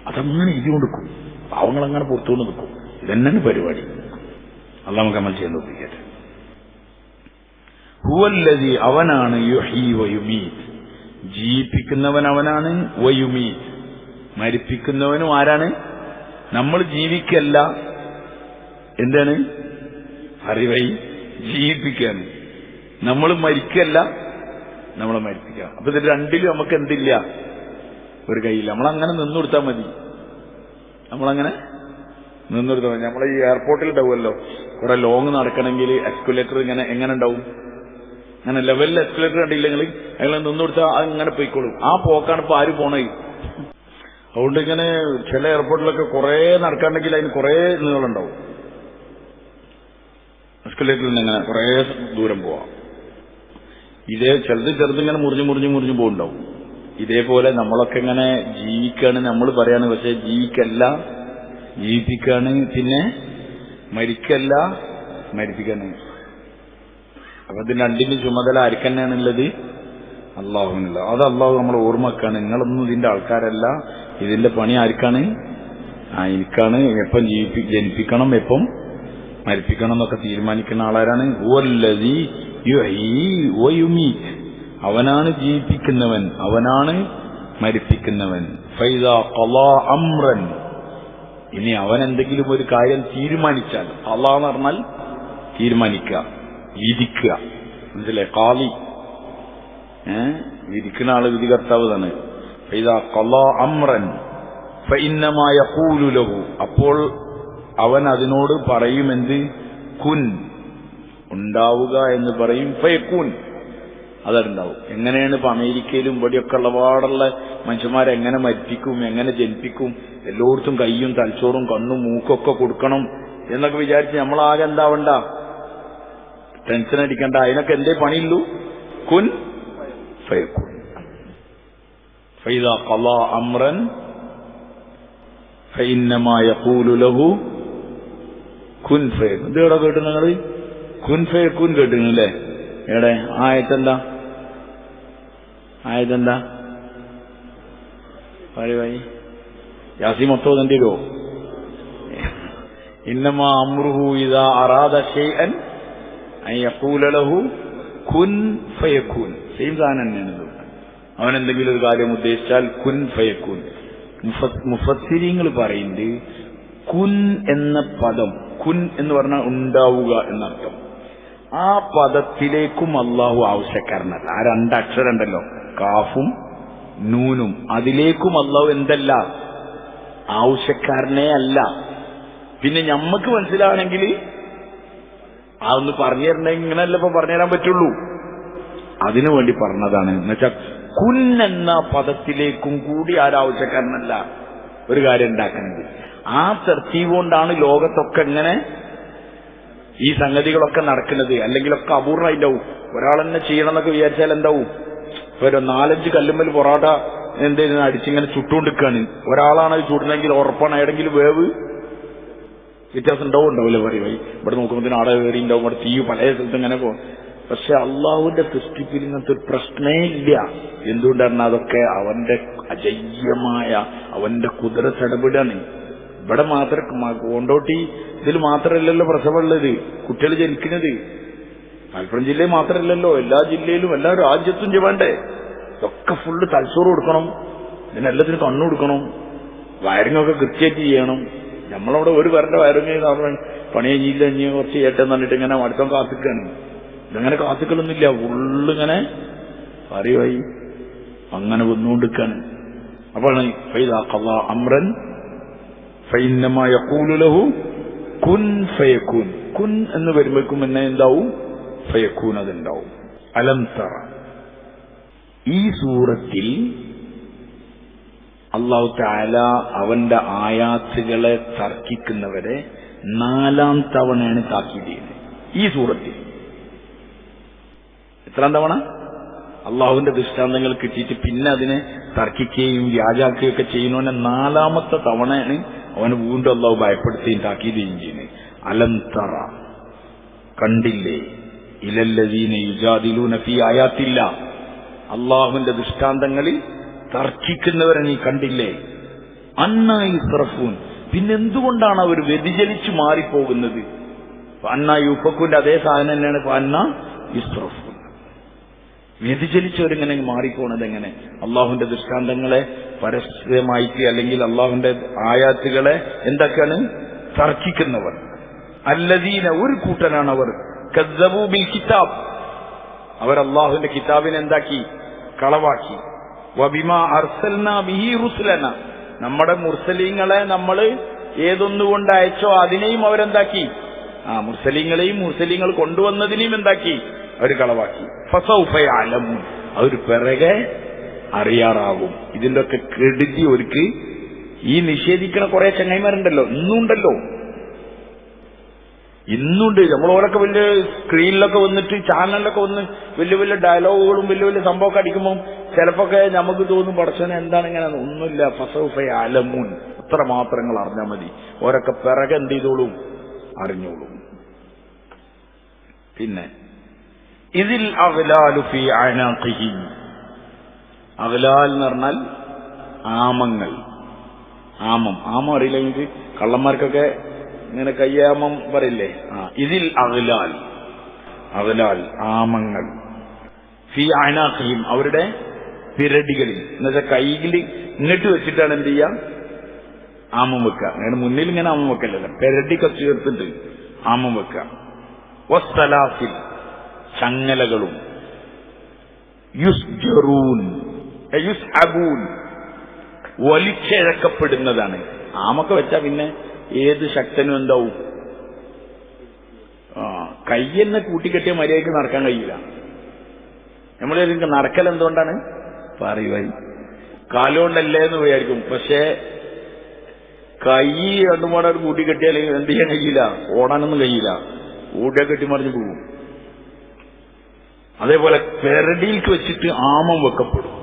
അതങ്ങനെ എഴുതി കൊടുക്കും. പാവങ്ങളങ്ങനെ പുറത്തുകൊണ്ട് നിൽക്കും. ഇതന്നെയാണ് പരിപാടി. അല്ലാഹ് നമുക്ക് അമൽ ചെയ്യാൻ തോന്നിക്കട്ടെ. ഹുവല്ലദി അവനാണ് യുഹ്യി വയുമീത് ജീവിപ്പിക്കുന്നവൻ അവനാണ്, വയുമീത് മരിപ്പിക്കുന്നവനും ആരാണ്? നമ്മൾ ജീവിക്കല്ല, എന്താണ് അറിവൈ ജീവിപ്പിക്കാണ്. നമ്മൾ മരിക്കല്ല, നമ്മളെ മരിപ്പിക്കുക. അപ്പൊ ഇത് രണ്ടിലും നമുക്ക് എന്തില്ല, ഒരു കയ്യില്ല. നമ്മളങ്ങനെ നിന്നുകൊടുത്താൽ മതി. നമ്മളെ ഈ എയർപോർട്ടിൽ ഉണ്ടാവുമല്ലോ കുറെ ലോങ് നടക്കണമെങ്കിൽ എസ്കലേറ്റർ എങ്ങനെ ഉണ്ടാവും, അങ്ങനെ ലെവലിൽ എസ്കലേറ്റർ കണ്ടില്ലെങ്കിൽ അയാൾ നിന്നുകൊടുത്താൽ അങ്ങനെ പോയിക്കോളും. ആ പോക്കാണ് ഇപ്പൊ ആര് പോണേ. അതുകൊണ്ട് ഇങ്ങനെ ചില എയർപോർട്ടിലൊക്കെ കുറെ നടക്കാണ്ടെങ്കിൽ അതിന് കുറെ നീളുണ്ടാവും. എസ്കലേറ്ററിൽ നിന്ന് ഇങ്ങനെ കുറെ ദൂരം പോവാം. ഇതേ ചെറുതിങ്ങനെ മുറിഞ്ഞു പോകുന്നുണ്ടാവും. ഇതേപോലെ നമ്മളൊക്കെ ഇങ്ങനെ ജീവിക്കാണ് നമ്മൾ പറയാണ്. പക്ഷെ ജീവിക്കല്ല, ജീവിപ്പിക്കാണ്. പിന്നെ മരിക്കല്ല, മരിപ്പിക്കാണ്. അപ്പൊ ഇത് രണ്ടിന്റെ ചുമതല ആർക്കെന്നാണുള്ളത്? അള്ളാഹുവിനുള്ള. അത് അള്ളാഹു നമ്മളെ ഓർമ്മക്കാണ്. നിങ്ങളൊന്നും ഇതിന്റെ ആൾക്കാരല്ല. ഇതിന്റെ പണി ആർക്കാണ്? എനിക്കാണ്. എപ്പം ജനിപ്പിക്കണം, എപ്പം മരിപ്പിക്കണം എന്നൊക്കെ തീരുമാനിക്കുന്ന ആളാരാണ്? ഹുവല്ലദീ യുഹ്യീ വയുമീത് അവനാണ് ജീവിപ്പിക്കുന്നവൻ, അവനാണ് മരിപ്പിക്കുന്നവൻ. ഫൈദാ ഖളാ അംറൻ ഇനി അവൻ എന്തെങ്കിലും ഒരു കാര്യം തീരുമാനിച്ചാൽ, ഖളാ എന്ന് പറഞ്ഞാൽ തീരുമാനിക്കുക, വിധിക്കുക. മനസ്സിലെ ഖാലി വിധിക്കുന്ന ആള് വിധികർത്താവ് തന്നെ. ഫൈദാ ഖളാ അംറൻ ഫഇന്നമാ യഖൂലു ലഹു അപ്പോൾ അവൻ അതിനോട് പറയുമെന്ത്? കുൻ ഉണ്ടാവുക എന്ന് പറയും. ഫയകൂൻ അതുണ്ടാവും. എങ്ങനെയാണ് ഇപ്പൊ അമേരിക്കയിലും ഇവിടെയൊക്കെ ഉള്ളപാടുള്ള മനുഷ്യന്മാരെ എങ്ങനെ മരിപ്പിക്കും, എങ്ങനെ ജനിപ്പിക്കും, എല്ലായിടത്തും കയ്യും തലച്ചോറും കണ്ണും മൂക്കൊക്കെ കൊടുക്കണം എന്നൊക്കെ വിചാരിച്ച് നമ്മളാകെ എന്താവണ്ട, ടെൻഷൻ അടിക്കണ്ട. അതിനൊക്കെ എന്തേ പണിയുള്ളൂ? കുൻ ഫയകൂൻ. ഫൈദാ ഖളാ അംറൻ ഫഇന്നമാ യഖൂലു ലഹു കുൻ ഫയകൂൻ. ഇത് എവിടെ കേട്ടു നിങ്ങൾ? കുൻ ഫയകൂൻ കേട്ടിരുന്നില്ലേ? എവിടെ ആയത്തെന്താ? ഭായി യാസീൻ മൊത്തം തന്നെയോ? ഇന്നമാ അംറുഹു ഇദാ അറാദ ശൈഅൻ അൻ യഖൂല ലഹു കുൻ ഫയകൂൻ. സെയിം സാധനം തന്നെയാണ്. അവൻ എന്തെങ്കിലും ഒരു കാര്യം ഉദ്ദേശിച്ചാൽ കുൻ ഫയകൂൻ. മുഫസ്സിരീങ്ങൾ പറയുന്നത് കുൻ എന്ന പദം, കുൻ എന്ന് പറഞ്ഞാൽ ഉണ്ടാവുക എന്നർത്ഥം. ആ പദത്തിലേക്കും അള്ളാഹു ആവശ്യക്കാരനല്ല. ആ രണ്ടക്ഷരം ഉണ്ടല്ലോ, കാഫും നൂനും, അതിലേക്കും അള്ളാഹു എന്തല്ല, ആവശ്യക്കാരനേ അല്ല. പിന്നെ ഞമ്മക്ക് മനസ്സിലാവണമെങ്കിൽ അതൊന്ന് പറഞ്ഞു തരണമെങ്കിൽ ഇങ്ങനെയല്ല ഇപ്പൊ പറഞ്ഞുതരാൻ പറ്റുള്ളൂ. അതിനു വേണ്ടി പറഞ്ഞതാണ്. എന്നുവെച്ചാൽ കുൻ എന്ന പദത്തിലേക്കും കൂടി ആരാവശ്യക്കാരനല്ല ഒരു കാര്യം ഉണ്ടാക്കുന്നത്. ആ തർത്തീവ് കൊണ്ടാണ് ലോകത്തൊക്കെ എങ്ങനെ ഈ സംഗതികളൊക്കെ നടക്കുന്നത്. അല്ലെങ്കിലൊക്കെ അപൂർണ്ണമായിട്ടാവും. ഒരാൾ തന്നെ ചെയ്യണം എന്നൊക്കെ വിചാരിച്ചാൽ എന്താവും? ഇപ്പൊ 4-5 കല്ലുമ്മൽ പൊറോട്ട എന്തെങ്കിലും അടിച്ചിങ്ങനെ ചുട്ടുകൊണ്ടിരിക്കുകയാണ്. ഒരാളാണ് അത് ചുടുന്നെങ്കിൽ ഉറപ്പാണ് എവിടെയെങ്കിലും വേവ് വ്യത്യാസം ഉണ്ടാവില്ല പറയുമായി. ഇവിടെ നോക്കുമ്പോൾ ആടെ കയറി ഉണ്ടാവും, ഇവിടെ തീ പല സ്ഥലത്ത് ഇങ്ങനെ പോകും. പക്ഷെ അള്ളാഹുവിന്റെ സൃഷ്ടിപ്പിൽ ഇങ്ങനത്തെ ഒരു പ്രശ്നേ ഇല്ല. എന്തുകൊണ്ടാണ്? അതൊക്കെ അവന്റെ അജയ്യമായ അവന്റെ കുതിരച്ചടപെടാണ്. ഇവിടെ മാത്രം കൊണ്ടോട്ടി ഇതിൽ മാത്രമല്ലല്ലോ പ്രസവമുള്ളത്, കുട്ടികൾ ജനിക്കുന്നത്. മലപ്പുറം ജില്ലയിൽ മാത്രമല്ലല്ലോ, എല്ലാ ജില്ലയിലും എല്ലാ രാജ്യത്തും വേണ്ടേ? ഇതൊക്കെ ഫുള്ള് തലച്ചോറ് കൊടുക്കണം, ഇതിനെല്ലാത്തിനും കണ്ണു കൊടുക്കണം, വയറിങ്ങൊക്കെ കൃത്യമായിട്ട് ചെയ്യണം. നമ്മളവിടെ ഒരു പേരുടെ വയറിങ് പണി കഴിഞ്ഞില്ല, ഇനി കുറച്ച് ഏറ്റെന്ന് പറഞ്ഞിട്ട് ഇങ്ങനെ അടുത്തം കാത്തിക്കാണ്. ഇതങ്ങനെ കാത്തിക്കലൊന്നുമില്ല, ഉള്ളിങ്ങനെ അറിവായി അങ്ങനെ വന്നുകൊണ്ടിരിക്കാണ്. അപ്പോഴാണ് അമ്രൻ ഫഇന്നമാ യഖൂലു ലഹു കുൻ ഫയകൂൻ. കുൻ എന്ന് വരുമ്പോഴേക്കും പിന്നെ എന്താവും? ഫയകൂൻ, അതുണ്ടാവും. അലം തറ, ഈ സൂറത്തിൽ അല്ലാഹു തആല അവന്റെ ആയാത്തുകളെ തർക്കിക്കുന്നവരെ 4 തവണയാണ് താക്കീത് ചെയ്യുന്നത് ഈ സൂറത്തിൽ. എത്രാം തവണ? അള്ളാഹുവിന്റെ ദൃഷ്ടാന്തങ്ങൾ കിട്ടിയിട്ട് പിന്നെ അതിനെ തർക്കിക്കുകയും വ്യാജാക്കുകയും ഒക്കെ ചെയ്യുന്നവനെ 4ാമത്തെ തവണയാണ് അവന് വീണ്ടും അള്ളാഹു ഭയപ്പെടുത്തുകയും താക്കീതുകയും ചെയ്യുന്നത്. അലം തറ, കണ്ടില്ലേ? ഇലല്ലദീന യുജാദിലൂന ഫീ ആയാത്തില്ലാ, അള്ളാഹുവിന്റെ ദൃഷ്ടാന്തങ്ങളിൽ തർക്കിക്കുന്നവരെ നീ കണ്ടില്ലേ? അന്നാ യുസ്റഫൂൻ, പിന്നെന്തുകൊണ്ടാണ് അവർ വ്യതിചലിച്ചു മാറിപ്പോകുന്നത്? അന്നാ യുഫക്കൂന്റെ അതേ സാധനം തന്നെയാണ് അന്നാ യുസ്റഫൂൻ. വ്യതിചലിച്ചവരിങ്ങനെ മാറിപ്പോണത് എങ്ങനെ? അള്ളാഹുവിന്റെ ദൃഷ്ടാന്തങ്ങളെ പരസ്യമായിട്ട് അല്ലെങ്കിൽ അള്ളാഹുവിന്റെ ആയാത്തുകളെ എന്തൊക്കെയാണ് തർക്കിക്കുന്നവർ. അല്ലദീന, ഒരു കൂട്ടനാണ് അവർ, കദ്ദബൂ ബിൽ കിതാബ്, അവർ അള്ളാഹുവിന്റെ കിതാബിനെ എന്താക്കി? കളവാക്കി. വബിമാ അർസൽനാ ബിഹി റുസുലന, നമ്മുടെ മുർസലീങ്ങളെ നമ്മൾ ഏതൊന്നുകൊണ്ട് അയച്ചോ അതിനെയും അവരെന്താക്കി? മുർസലീങ്ങളെയും മുർസലീങ്ങൾ കൊണ്ടുവന്നതിനെയും എന്താക്കി? അവർ കളവാക്കി. ഫസൗഫ യഅലമൂൻ, അവർ പിറകെ അറിയാറാകും. ഇതിന്റെ ഒക്കെ ക്രെഡിറ്റ് ഒരുക്ക് ഈ നിഷേധിക്കണ കുറെ ചങ്ങായിമാരുണ്ടല്ലോ, ഇന്നുണ്ട്. നമ്മളോരൊക്കെ വലിയ സ്ക്രീനിലൊക്കെ വന്നിട്ട് ചാനലിലൊക്കെ വന്ന് വലിയ വലിയ ഡയലോഗുകളും വലിയ വലിയ സംഭവമൊക്കെ അടിക്കുമ്പോൾ ചിലപ്പോഴൊക്കെ നമുക്ക് തോന്നും പടച്ചോനെ എന്താണ് ഇങ്ങനെ. ഒന്നുമില്ല, ഫസൗഫ യഅലമൂൻ, അത്ര മാത്രങ്ങൾ അറിഞ്ഞാൽ മതി. ഓരൊക്കെ പിറകെ എന്ത് ചെയ്തോളും? അറിഞ്ഞോളും. പിന്നെ ഇതിൽ അഗ്ലാലു ഫീ അനാഖിഹിം, അഗ്ലാൽ എന്ന് പറഞ്ഞാൽ ആമങ്ങൾ. ആമം അറിയില്ല എനിക്ക്? കള്ളന്മാർക്കൊക്കെ ഇങ്ങനെ കയ്യാമം പറയില്ലേ? ഇതിൽ അഗ്ലാൽ ആമങ്ങൾ. ഫീ അനാഖിഹിം, അവരുടെ പിരടികളിൽ. എന്നുവെച്ചാൽ കൈയിൽ ഇങ്ങോട്ട് വെച്ചിട്ടാണ് എന്ത് ചെയ്യുക? ആമം വെക്കുക. അങ്ങനെ മുന്നിൽ ഇങ്ങനെ ആമം വെക്കല്ലല്ലോ, പിരടിക്കെ ചേർത്തിട്ട് ആമം വെക്കുക. വസ്സലാസിൽ, ചങ്ങലകളും. യുസ്ജറൂൻ യുസ്ഹബൂൻ, വലിച്ചിഴക്കപ്പെടുന്നതാണ്. ആമൊക്കെ വെച്ചാൽ പിന്നെ ഏത് ശക്തനും എന്താവും? കയ്യെന്നെ കൂട്ടിക്കെട്ടിയ മര്യാദയ്ക്ക് നടക്കാൻ കഴിയില്ല. നമ്മൾ നടക്കൽ എന്തുകൊണ്ടാണ് പറയുവായി? കാലുകൊണ്ടല്ലേ എന്ന് വിചാരിക്കും. പക്ഷേ കൈ രണ്ടുപാടെ കൂട്ടിക്കെട്ടിയാൽ എന്ത് ചെയ്യാൻ കഴിയില്ല? ഓടാനൊന്നും കഴിയില്ല. ഓടിയാ കെട്ടിമറിഞ്ഞു പോകും. അതേപോലെ പെരടിയിൽക്ക് വെച്ചിട്ട് ആമം വെക്കപ്പെടും.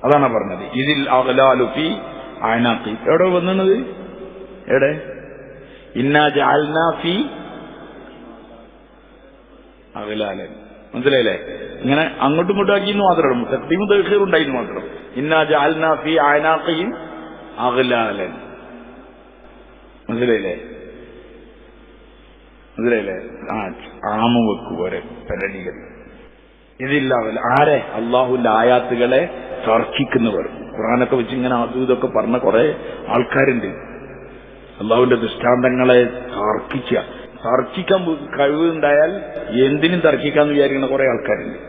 അതാണ് പറഞ്ഞത്. ഇതിൽ അഗ്ലാലു ഫീ അനാഖി. എവിടെ വന്നത്? എവിടെ? ഇന്നാ ജഅൽനാ ഫീ അഗ്ലാലൻ. മനസ്സിലായില്ലേ? ഇങ്ങനെ അങ്ങോട്ടും ഇങ്ങോട്ടും ആക്കിയെന്ന് മാത്രം, തഖ്ദീമും തഅഖീറും ഉണ്ടായിരുന്നു മാത്രം. ഇന്നാ ജഅൽനാ ഫീ അനാഖിഹിം അഗ്ലാലൻ. മനസ്സിലായില്ലേ? ആമം വെക്കും ഓരോ പെരടികൾ. ഇതില്ല ആരെ? അള്ളാഹുവിന്റെ ആയാത്തുകളെ തർക്കിക്കുന്നവർ. ഖുർആനൊക്കെ വെച്ച് ഇങ്ങനെ അതും ഇതൊക്കെ പറഞ്ഞ കുറെ ആൾക്കാരുണ്ട്. അള്ളാഹുവിന്റെ ദൃഷ്ടാന്തങ്ങളെ തർക്കിക്കാൻ കഴിവുണ്ടായാൽ എന്തിനും തർക്കിക്കാന്ന് വിചാരിക്കുന്ന കുറെ ആൾക്കാരുണ്ട്.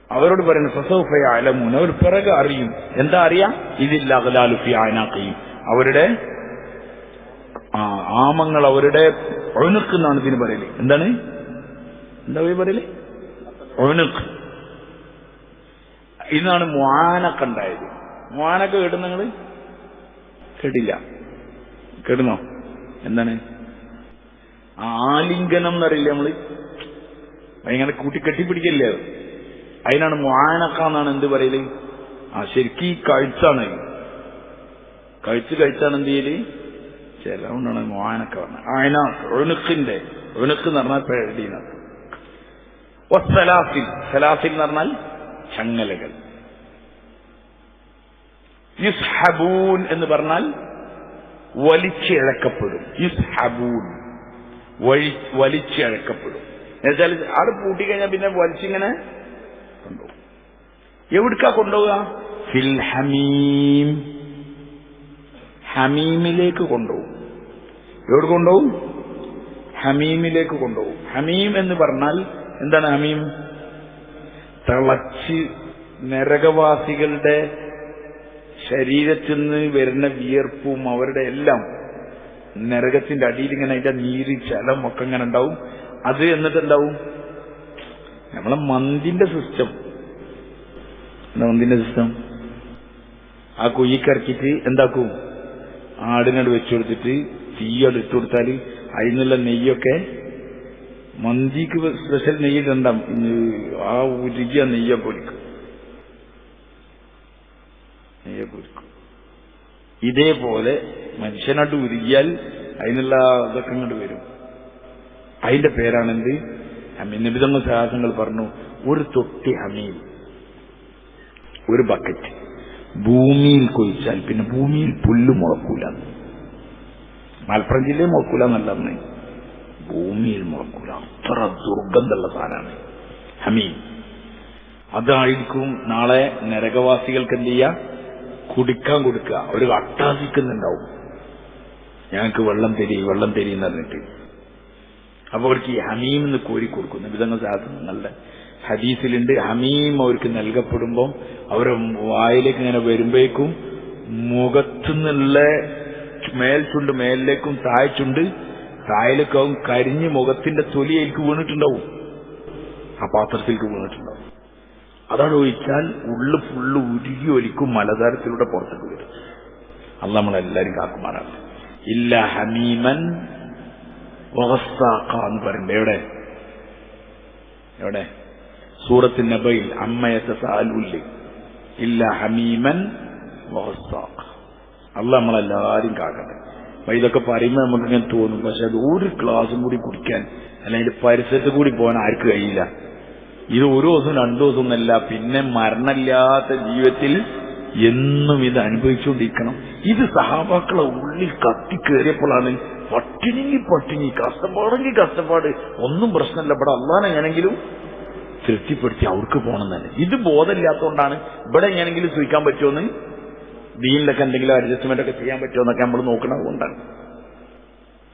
അവരോട് പറയുന്നത് ഫസൗഫ യഅലമൂൻ, അവർ പിറകെ അറിയും. എന്താ അറിയാം? ഇതില്ല അഗ്ലാലു ഫീ അനാഖിഹിം, അവരുടെ ആമങ്ങൾ, അവരുടെ ഉനുഖ് എന്നാണ് ഇതിന് പറയല്. എന്താ പറയല്? ഉനുഖ്. ഇന്നാണ് മുആനഖ ഉണ്ടായത്. മുആനഖ കേട്ടു? നിങ്ങൾ കേട്ടില്ല? കേട്ടുന്നോ? എന്താണ്? ആലിംഗനം എന്നറിയില്ല നമ്മള്, ഭയങ്കര കൂട്ടിക്കെട്ടിപ്പിടിക്കല്ലേ, അതിനാണ് മുആനഖ എന്നാണ് എന്ത് പറയല്. ശരിക്കും ഈ കഴുത്താണ്, കഴുത്താണ് എന്ത് ചെയ്യല്, ചിലവുകൊണ്ടാണ് മുആനഖ പറഞ്ഞത്. ഒഴുക്കിന്റെ ഒഴുക്ക് എന്ന് പറഞ്ഞാൽ പേടിയാണ്. സലാസിൽ എന്ന് പറഞ്ഞാൽ ചങ്ങലകൾ. യുസ്ഹബൂൻ എന്ന് പറഞ്ഞാൽ വലിച്ചിഴക്കപ്പെടും. യുസ്ഹബൂൻ വലിച്ചിഴക്കപ്പെടും എന്നുവെച്ചാൽ ആട് പൂട്ടിക്കഴിഞ്ഞാൽ പിന്നെ വലിച്ചിങ്ങനെ കൊണ്ടുപോകും. എവിടേക്കാ കൊണ്ടുപോവുക? ഫിൽ ഹമീം, ഹമീമിലേക്ക് കൊണ്ടുപോകും. എവിടെ കൊണ്ടുപോകും? ഹമീമിലേക്ക് കൊണ്ടുപോകും. ഹമീം എന്ന് പറഞ്ഞാൽ എന്താണ്? ഹമീം തിളച്ച് നരകവാസികളുടെ ശരീരത്തിൽ നിന്ന് വരുന്ന വിയർപ്പും അവരുടെ എല്ലാം നരകത്തിന്റെ അടിയിൽ ഇങ്ങനെ അതിന്റെ നീര് ചലം ഒക്കെ ഇങ്ങനെ ഉണ്ടാവും. അത് എന്നിട്ട് എന്താവും? നമ്മളെ മന്തിന്റെ സിസ്റ്റം, മന്തിന്റെ സിസ്റ്റം ആ കുയ്യിക്കിറക്കിയിട്ട് എന്താക്കും? ആടിനോട് വെച്ചു കൊടുത്തിട്ട് തീയോട് ഇട്ട് കൊടുത്താൽ അതിനുള്ള നെയ്യൊക്കെ, മന്തിക്ക് സ്പെഷ്യൽ നെയ്യിലുണ്ടാവും, ആ രുചി ആ നെയ്യൊക്കെ ഒലിക്കും. ഇതേപോലെ മനുഷ്യനായിട്ട് ഉരുകിയാൽ അതിനുള്ള ഇതൊക്കെ ഇങ്ങോട്ട് വരും. അതിന്റെ പേരാണെന്ത്? ഹമീം. നിബിതങ്ങൾ സാഹസങ്ങൾ പറഞ്ഞു, ഒരു തൊട്ടി ഹമീം, ഒരു ബക്കറ്റ് ഭൂമിയിൽ കൊഴിച്ചാൽ പിന്നെ ഭൂമിയിൽ പുല്ല് മുളക്കൂല. മലപ്പുറം ജില്ലയിൽ മുളക്കൂല എന്നല്ല, ഭൂമിയിൽ മുളക്കൂല. അത്ര ദുർഗന്ധമുള്ള സാധനമാണ് ഹമീം. അതായിരിക്കും നാളെ നരകവാസികൾക്ക് എന്ത് ചെയ്യുക? കുടിക്കാൻ കൊടുക്കുക. ഒരു അട്ടാസിക്കുന്നുണ്ടാവും, ഞങ്ങൾക്ക് വെള്ളം തരി എന്ന് പറഞ്ഞിട്ട്. അപ്പൊ അവർക്ക് ഈ ഹമീം എന്ന് കോരി കൊടുക്കുന്നു. വിധങ്ങൾ സാധനങ്ങളുടെ ഹദീസിലുണ്ട്. ഹമീം അവർക്ക് നൽകപ്പെടുമ്പോൾ അവരെ വായിലേക്ക് ഇങ്ങനെ വരുമ്പോഴേക്കും മുഖത്തുനിന്നുള്ള മേൽചുണ്ട് മേലിലേക്കും താഴേക്കാവും കരിഞ്ഞ് മുഖത്തിന്റെ തൊലിയിലേക്ക് വീണിട്ടുണ്ടാവും, ആ പാത്രത്തിലേക്ക് വീണിട്ടുണ്ടാവും. അതാണ് ഒഴിച്ചാൽ ഉള്ളു ഫുള്ള് ഉരുകി ഒലിക്കും, മലതാരത്തിലൂടെ പുറത്തേക്ക് വരും. അത് നമ്മളെല്ലാരും കാക്കുമാറാണ്. ഇല്ല ഹമീമൻ വഗസ്സാഖ എന്ന് പറയുമ്പോ എവിടെ? സൂറത്ത് നബയിൽ അമ്മയത്തസാലുല്ല് ഇല്ല ഹമീമൻ വഗസ്സാഖ. അല്ല നമ്മളെല്ലാരും കാക്കട്ടെ. അപ്പൊ ഇതൊക്കെ പറയുമ്പോൾ നമുക്കിങ്ങനെ തോന്നും, പക്ഷെ അത് ഒരു ഗ്ലാസും കൂടി കുടിക്കാൻ അല്ലെങ്കിൽ പരിസരത്ത് കൂടി പോകാൻ ആർക്ക് കഴിയില്ല. ഇത് ഒരു ദിവസം 2 ദിവസം ഒന്നല്ല, പിന്നെ മരണമില്ലാത്ത ജീവിതത്തിൽ എന്നും ഇത് അനുഭവിച്ചുകൊണ്ടിരിക്കണം. ഇത് സഹാബാക്കളെ ഉള്ളിൽ കത്തിക്കേറിയപ്പോഴാണ് പട്ടിണി, കഷ്ടപ്പാട്, ഒന്നും പ്രശ്നമില്ല, ഇവിടെ അള്ളാഹ് എങ്ങനെങ്കിലും തൃപ്തിപ്പെടുത്തി അവർക്ക് പോകണം തന്നെ. ഇത് ബോധമില്ലാത്തതുകൊണ്ടാണ് ഇവിടെ എങ്ങനെങ്കിലും സൂഹിക്കാൻ പറ്റുമെന്ന്, ദീനിലൊക്കെ എന്തെങ്കിലും അഡ്ജസ്റ്റ്മെന്റ് ഒക്കെ ചെയ്യാൻ പറ്റുമോ എന്നൊക്കെ നമ്മൾ നോക്കുന്നത് കൊണ്ടാണ്.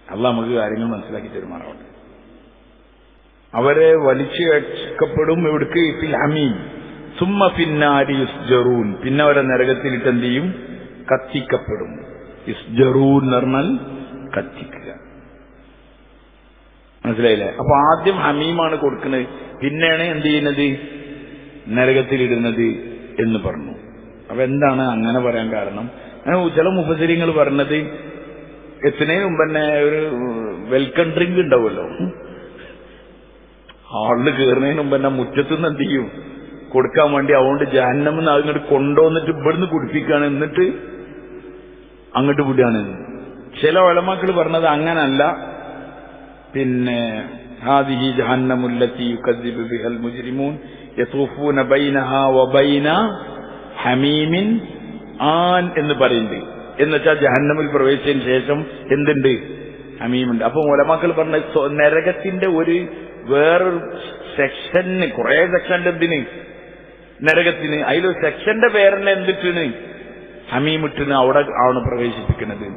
അള്ളാഹ് നമുക്ക് കാര്യങ്ങൾ മനസ്സിലാക്കി തരുമാനമുണ്ട്. അവരെ വലിച്ചേക്കപ്പെടും. എവിടേക്ക്? ഫിൽ ഹമീം സുമ്മ ഫിന്നാരി യുസ്ജറൂൻ. പിന്നെ അവരെ നരകത്തിലിട്ട് എന്ത് ചെയ്യും? കത്തിക്കപ്പെടും. യുസ്ജറൂൻ എന്ന് പറഞ്ഞാൽ കത്തിക്കുക. മനസ്സിലായില്ലേ? അപ്പൊ ആദ്യം ഹമീമാണ് കൊടുക്കുന്നത്, പിന്നെയാണ് എന്ത് ചെയ്യുന്നത്? നരകത്തിലിടുന്നത് എന്ന് പറഞ്ഞു. അപ്പൊ എന്താണ് അങ്ങനെ പറയാൻ കാരണം? ചില മുഫസ്സിരീങ്ങൾ പറഞ്ഞത് എത്തുന്നതിന് മുമ്പ് തന്നെ ഒരു വെൽക്കം ഡ്രിങ്ക് ഉണ്ടാവുമല്ലോ, ഹാളിൽ കയറുന്നതിന് മുമ്പ് തന്നെ മുറ്റത്തുനിന്ന് എന്ത് ചെയ്യും? കൊടുക്കാൻ വേണ്ടി. അതുകൊണ്ട് ജഹന്നമെന്ന് അങ്ങോട്ട് കൊണ്ടുവന്നിട്ട് ഇവിടുന്ന് കുടിപ്പിക്കുകയാണ്, എന്നിട്ട് അങ്ങോട്ട് വിടുകയാണ്. ചില ഉലമാക്കൾ പറഞ്ഞത് അങ്ങനല്ല. പിന്നെ ഹാദിഹി ജഹന്നമുല്ലത്തി യുകദ്ദിബു ബിഹൽ മുജ്രിമൂൻ യതൂഫൂന ബൈനഹാ വബൈന ഹമീമിൻ ആൻ എന്ന് പറയുന്നുണ്ട്. എന്നുവെച്ചാൽ ജഹന്നമിൽ പ്രവേശിച്ചതിന് ശേഷം എന്തുണ്ട്? ഹമീമുണ്ട്. അപ്പൊ ഉലമാക്കൾ പറഞ്ഞ നരകത്തിന്റെ ഒരു വേറൊരു സെക്ഷന്, കുറെ സെക്ഷന്റെ എന്തിന്? നരകത്തിന്. അതിലൊരു സെക്ഷന്റെ പേരെന്നെ എന്തിട്ടാണ്? ഹമീമിട്ടാണ് അവിടെ ആണ് പ്രവേശിപ്പിക്കുന്നത്.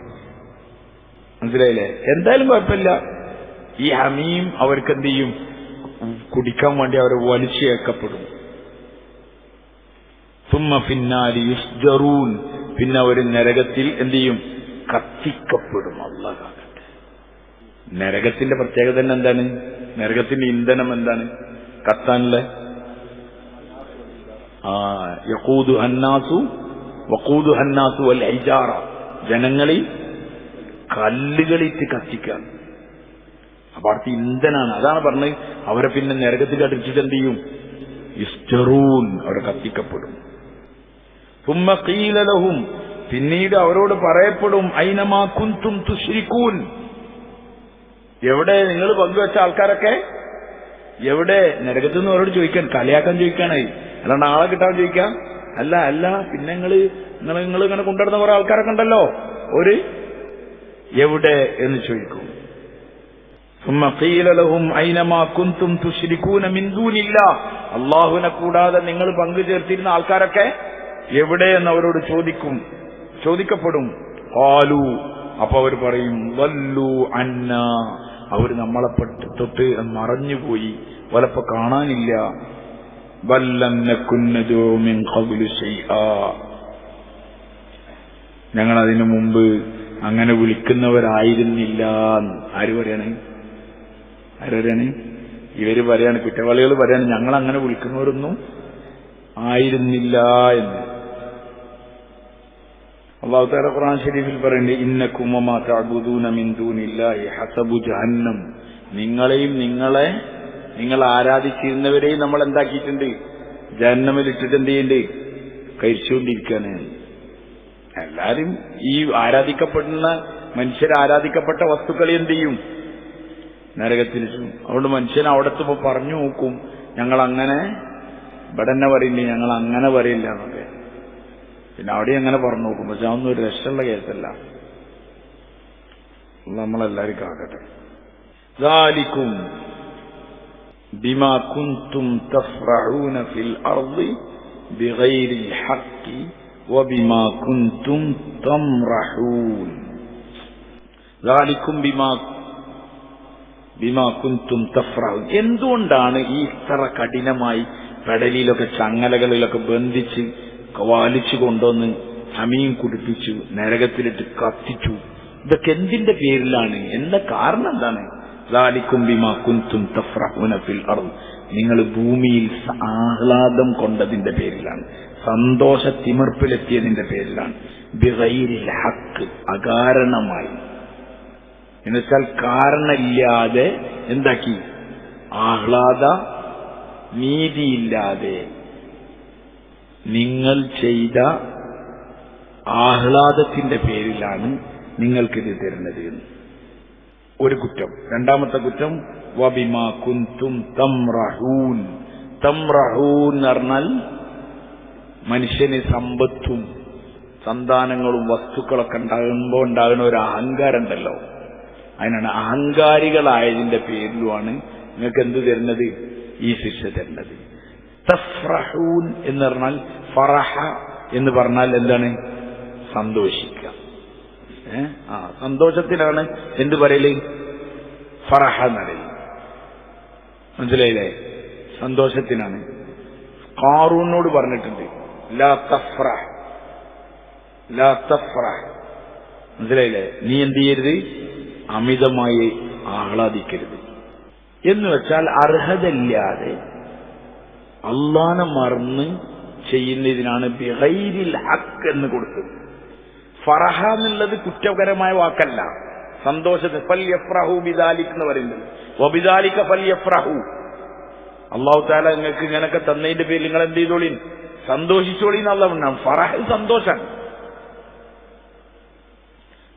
മനസ്സിലായില്ലേ? എന്തായാലും കുഴപ്പമില്ല. ഈ ഹമീം അവർക്ക് എന്ത് ചെയ്യും? കുടിക്കാൻ വേണ്ടി അവരെ വലിച്ചേക്കപ്പെടും. സുമ്മ ഫിന്നാരി യുസ്ജറൂൻ. പിന്നെ അവർ നരകത്തിൽ എന്ത് ചെയ്യും? കത്തിക്കപ്പെടും. അല്ലാഹ് കാക്കട്ടെ. നരകത്തിന്റെ പ്രത്യേകത തന്നെ എന്താണ്? നരകത്തിന്റെ ഇന്ധനം എന്താണ്? കത്താനുള്ള വഖൂദുഹ അന്നാസു വൽ ഹിജാറ. ജനങ്ങളിൽ കല്ലുകളിട്ട് കത്തിക്കാൻ. അപ്പൊ അടുത്ത് ഇന്ധനാണ്. അതാണ് പറഞ്ഞത് അവരെ പിന്നെ നരകത്തിൽ അടിച്ചിട്ട് എന്ത് ചെയ്യും? യുസ്ജറൂൻ, അവരെ കത്തിക്കപ്പെടും. സുമ്മ ഖീല ലഹും, പിന്നീട് അവരോട് പറയപ്പെടും, ഐനമാ കുന്തും തുശ്രികൂൻ, എവിടെ നിങ്ങൾ പങ്കുവെച്ച ആൾക്കാരൊക്കെ എവിടെ? നരകത്തിൽ നിന്ന് അവരോട് ചോദിക്കാൻ, കളിയാക്കാൻ ചോദിക്കാനായി, അല്ലാണ്ട് ആളെ കിട്ടാൻ ചോദിക്കാം അല്ല. പിന്നെ നിങ്ങൾ ഇങ്ങനെ കൊണ്ടുവരുന്ന കുറെ ആൾക്കാരൊക്കെ ഉണ്ടല്ലോ, ഒരു എവിടെ എന്ന് ചോദിക്കും. ثم قيل لهم اينما كنتم تشركون من دون الله, അല്ലാഹുവിനെ കൂടാതെ നിങ്ങൾ പങ്കു ചേർത്തിരുന്ന ആൾക്കാരൊക്കെ എവിടെ എന്ന് അവരോട് ചോദിക്കപ്പെടും. ഖാലു, അപ്പൊ അവർ പറയും, വല്ലു അന്നാ, അവർ നമ്മളെ തൊട്ട് മറഞ്ഞുപോയി, വലപ്പോ കാണാനില്ല. വല്ലം നകുൻ നദൂ മിൻ ഖബ്ലു ശൈആ, ഞങ്ങൾ അതിനു മുമ്പ് അങ്ങനെ വിളിക്കുന്നവരായിരുന്നില്ല. ആര് പറയാണ്? ഇവര് പറയാണ്, കുറ്റവാളികൾ പറയാണ്, ഞങ്ങൾ അങ്ങനെ വിളിക്കുന്നവരൊന്നും ആയിരുന്നില്ല എന്ന്. അല്ലാഹു തആല ഖുർആൻ ശരീഫിൽ പറയുന്നുണ്ട്, ഇന്നകും വമാ തഅബുദൂന മിൻ ദൂനില്ലാഹി ഹസബു ജഹന്നം, നിങ്ങളെയും നിങ്ങൾ ആരാധിച്ചിരുന്നവരെയും നമ്മൾ എന്താക്കിയിട്ടുണ്ട്? ജഹന്നമിൽ ഇട്ടിട്ട് എന്ത് ചെയ്യുന്നുണ്ട്? കഴിച്ചുകൊണ്ടിരിക്കുകയാണ്. എല്ലാരും ഈ ആരാധിക്കപ്പെടുന്ന മനുഷ്യരാരാധിക്കപ്പെട്ട വസ്തുക്കളെ എന്ത് ചെയ്യും? നരകത്തിലിട്ടും. അതുകൊണ്ട് മനുഷ്യൻ അവിടത്തുമ്പോ പറഞ്ഞു നോക്കും, ഞങ്ങൾ അങ്ങനെ ഇവിടെ തന്നെ പറയില്ല, ഞങ്ങൾ അങ്ങനെ പറയില്ല എന്നൊക്കെ. പിന്നെ അവിടെ അങ്ങനെ പറഞ്ഞു നോക്കും. പക്ഷെ അതൊന്നും ഒരു രക്ഷയുള്ള കേസല്ല. നമ്മളെല്ലാരും കാക്കട്ടെ. ذَلِكُمْ بِمَا كُنْتُمْ تَفْرَحُونَ فِي الْأَرْضِ بِغَيْرِ الْحَقِّ وَبِمَا كُنْتُمْ تَمْرَحُونَ. ذَلِكُمْ ബിമാ കുന്തും തഫ്റഹൂൻ. എന്തുകൊണ്ടാണ് ഈ ഇത്ര കഠിനമായി പെടലിയിലൊക്കെ ചങ്ങലകളിലൊക്കെ ബന്ധിച്ച് വലിച്ചു കൊണ്ടുവന്ന് ഹമീം കുടിപ്പിച്ചു, നരകത്തിലിട്ട് കത്തിച്ചു? ഇതൊക്കെ എന്തിന്റെ പേരിലാണ്? എന്താ കാരണം എന്താണ്? ذَلِكُمْ بِمَا كُنْتُمْ تَفْرَحُونَ فِي الْأَرْضِ, നിങ്ങൾ ഭൂമിയിൽ ആഹ്ലാദം കൊണ്ടതിന്റെ പേരിലാണ്, സന്തോഷത്തിമിർപ്പിലെത്തിയതിന്റെ പേരിലാണ്. ബിഗൈരിൽ ഹഖ്, അകാരണമായി, എന്നുവെച്ചാൽ കാരണമില്ലാതെ എന്താക്കി? ആഹ്ലാദ നീതിയില്ലാതെ നിങ്ങൾ ചെയ്ത ആഹ്ലാദത്തിന്റെ പേരിലാണ് നിങ്ങൾക്കിത് തരുന്നത് എന്ന് ഒരു കുറ്റം. രണ്ടാമത്തെ കുറ്റം, വബിമാ കുന്തും തംറഹൂൻ. തംറഹൂൻ എന്ന് പറഞ്ഞാൽ മനുഷ്യന് സമ്പത്തും സന്താനങ്ങളും വസ്തുക്കളൊക്കെ ഉണ്ടാകുമ്പോൾ ഉണ്ടാകുന്ന ഒരു അഹങ്കാരം ഉണ്ടല്ലോ, അതിനാണ് അഹങ്കാരികളായതിന്റെ പേരിലുമാണ് നിങ്ങൾക്ക് എന്ത് തരുന്നത്? ഈ ശിക്ഷ തരുന്നത്. തഫ്റഹൂൻ എന്ന് പറഞ്ഞാൽ, ഫറഹ എന്ന് പറഞ്ഞാൽ എന്താണ്? സന്തോഷിക്കുക. സന്തോഷത്തിനാണ് എന്ത് പറയല്? ഫറഹ എന്നറിയില്ല, മനസ്സിലായില്ലേ? സന്തോഷത്തിനാണ്. ഖാറൂനോട് പറഞ്ഞിട്ടുണ്ട്, ലാ തഫ്റഹ്, മനസ്സിലായില്ലേ? നീ എന്ത് ചെയ്യരുത്? അമിതമായി ആഹ്ലാദിക്കരുത്. എന്ന് വെച്ചാൽ അർഹതയില്ലാതെ അള്ളാനെ മറന്ന് ചെയ്യുന്നതിനാണ് ബിഗൈരിൽ ഹഖ് എന്ന് കൊടുത്തത്. ഫറഹ എന്നുള്ളത് കുറ്റകരമായ വാക്കല്ല. സന്തോഷത്തെ ഫൽയഫ്റഹു ബിദാലിക് എന്ന് പറയുന്നത്, വബിദാലിക ഫൽയഫ്റഹു. അല്ലാഹു തആല നിങ്ങൾക്ക് ഇങ്ങനൊക്കെ തന്നതിന്റെ പേരിൽ നിങ്ങൾ എന്ത് ചെയ്തോളീൻ? സന്തോഷിച്ചോളീൻ. അല്ലാഹു പറഞ്ഞാണ് ഫറഹ് സന്തോഷം.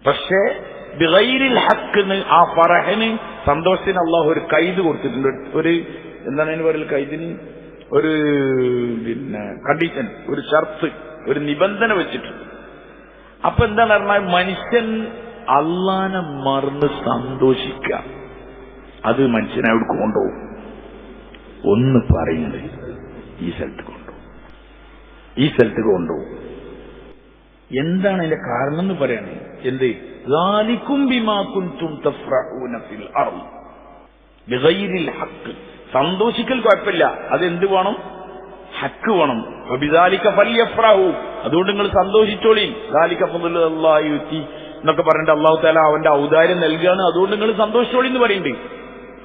പക്ഷേ ബിഗൈരിൽ ഹഖ്, ആ ഫറഹിന്, സന്തോഷത്തിന് അള്ളാഹു ഒരു കൈത് കൊടുത്തിട്ടുണ്ട്. ഒരു എന്താണ് അതിന് പറയുക? കൈദിന് ഒരു കണ്ടീഷൻ, ഒരു ഷർത്ത്, ഒരു നിബന്ധന വെച്ചിട്ടുണ്ട്. അപ്പൊ എന്താണ് പറഞ്ഞാൽ, മനുഷ്യൻ അള്ളാനെ മറന്ന് സന്തോഷിക്കുക, അത് മനുഷ്യനെ അവിടെ കൊണ്ടുപോകും. ഒന്ന് പറയുന്നത് ഈ സ്ഥലത്ത് കൊണ്ടുപോകും. എന്താണ് അതിന്റെ കാരണം എന്ന് പറയണേ? എന്ത്? ذَلِكُمْ بِمَا كُنْتُمْ تَفْرَحُونَ فِي الْأَرْضِ بِغَيْرِ الْحَقِّ. സന്തോഷിക്കൽ കുഴപ്പമില്ല, അതെന്ത് വേണം? ഹക്ക് വേണം. وَبِذَلِكَ فَلْيَفْرَحُوا, അതുകൊണ്ട് നിങ്ങൾ സന്തോഷിച്ചോളീൻ. ذَلِكَ فَضْلُ اللَّهِ يُؤْتِيهِ എന്നൊക്കെ പറഞ്ഞിട്ട് അല്ലാഹു തആല അവന്റെ ഔദാര്യം നൽകുകയാണ്, അതുകൊണ്ട് നിങ്ങൾ സന്തോഷിച്ചോളി എന്ന് പറയുന്നുണ്ട്.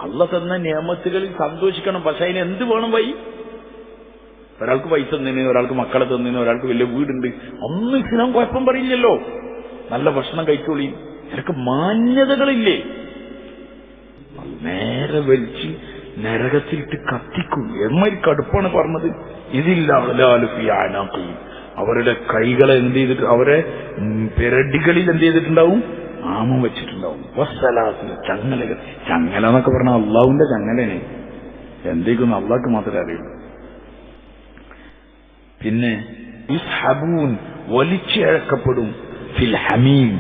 അള്ളാഹ് തന്ന നിയമത്തുകളിൽ സന്തോഷിക്കണം. പക്ഷെ അതിന് എന്ത് വേണം? ഒരാൾക്ക് പൈസ തന്നതിന്, ഒരാൾക്ക് മക്കളെ തന്നതിന്, ഒരാൾക്ക് വലിയ വീടുണ്ട്, ഒന്നും ഇസ്ലാം കുഴപ്പം പറയില്ലല്ലോ. നല്ല ഭക്ഷണം കഴിച്ചോളി, നിനക്ക് മാന്യതകളില്ലേ? നേരെ വലിച്ച് നരകത്തിലിട്ട് കത്തിക്കും. എമ്മരി കടുപ്പാണ് പറഞ്ഞത്. ഇതില്ലാലും അവരുടെ കൈകളെ എന്ത് ചെയ്തിട്ട്, അവരെ പെരടികളിൽ എന്ത് ചെയ്തിട്ടുണ്ടാവും, ആമം വെച്ചിട്ടുണ്ടാവും. വസ്സലാസിന് ചങ്ങലകൾ. ചങ്ങല എന്നൊക്കെ പറഞ്ഞാൽ അള്ളാഹുവിന്റെ ചങ്ങലനെ എന്തേക്കുന്നു അള്ളാഹ്ക്ക് മാത്രമേ അറിയുള്ളൂ. പിന്നെ യുസ്ഹബൂൻ വലിച്ചിഴക്കപ്പെടും ഫിൽ ഹമീം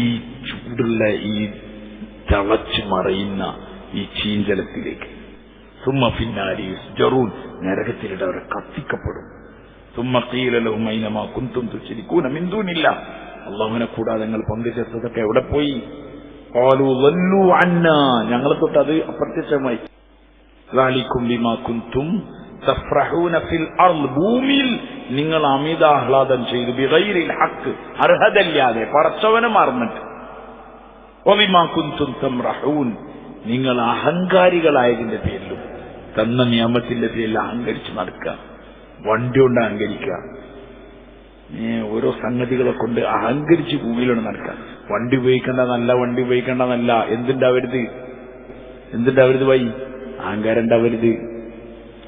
ഈ ചൂടുള്ള ഈ തിളച്ചു മറയുന്ന ഈ ചീഞ്ചലത്തിലേക്ക്. സുമ്മ ഫിന്നാരി യുസ്ജറൂൻ നരകത്തിലിട്ട് അവരെ കത്തിക്കപ്പെടും. സുമ്മ ഖീല ലഹും ഐനമാ കുന്തും തുശ്രികൂന മിൻ ദൂനില്ലാ അല്ലാഹുവിനെ കൂടാതെ നിങ്ങൾ പങ്കുചേർത്തതൊക്കെ എവിടെ പോയി? ഖാലൂ ളല്ലൂ അന്നാ ഞങ്ങളെ തൊട്ട് അത് അപ്രത്യക്ഷമായി. ദാലികും ബിമാ കുന്തും തഫ്റഹൂന ഫിൽ അർള് ഭൂമിയിൽ നിങ്ങൾ അമിതാഹ്ലാദം ചെയ്തു ബിഗൈരിൽ ഹഖ് അർഹതല്ലാതെ പടച്ചവനെ മറന്നിട്ട്. വബിമാ കുന്തും തംറഹൂൻ നിങ്ങൾ അഹങ്കാരികളായതിന്റെ പേരിലും തന്ന നിയമത്തിന്റെ പേരിൽ അഹങ്കരിച്ച് നടക്കുക. വണ്ടി കൊണ്ട് അഹങ്കരിക്കുക, ഓരോ സംഗതികളെ കൊണ്ട് അഹങ്കരിച്ച് ഭൂമിയിലാണ് നടക്കുക. വണ്ടി ഉപയോഗിക്കേണ്ടതല്ല, വണ്ടി ഉപയോഗിക്കേണ്ടതല്ല. എന്തുണ്ടാവരുത് വൈ അഹങ്കാരം ഉണ്ടാവരുത്,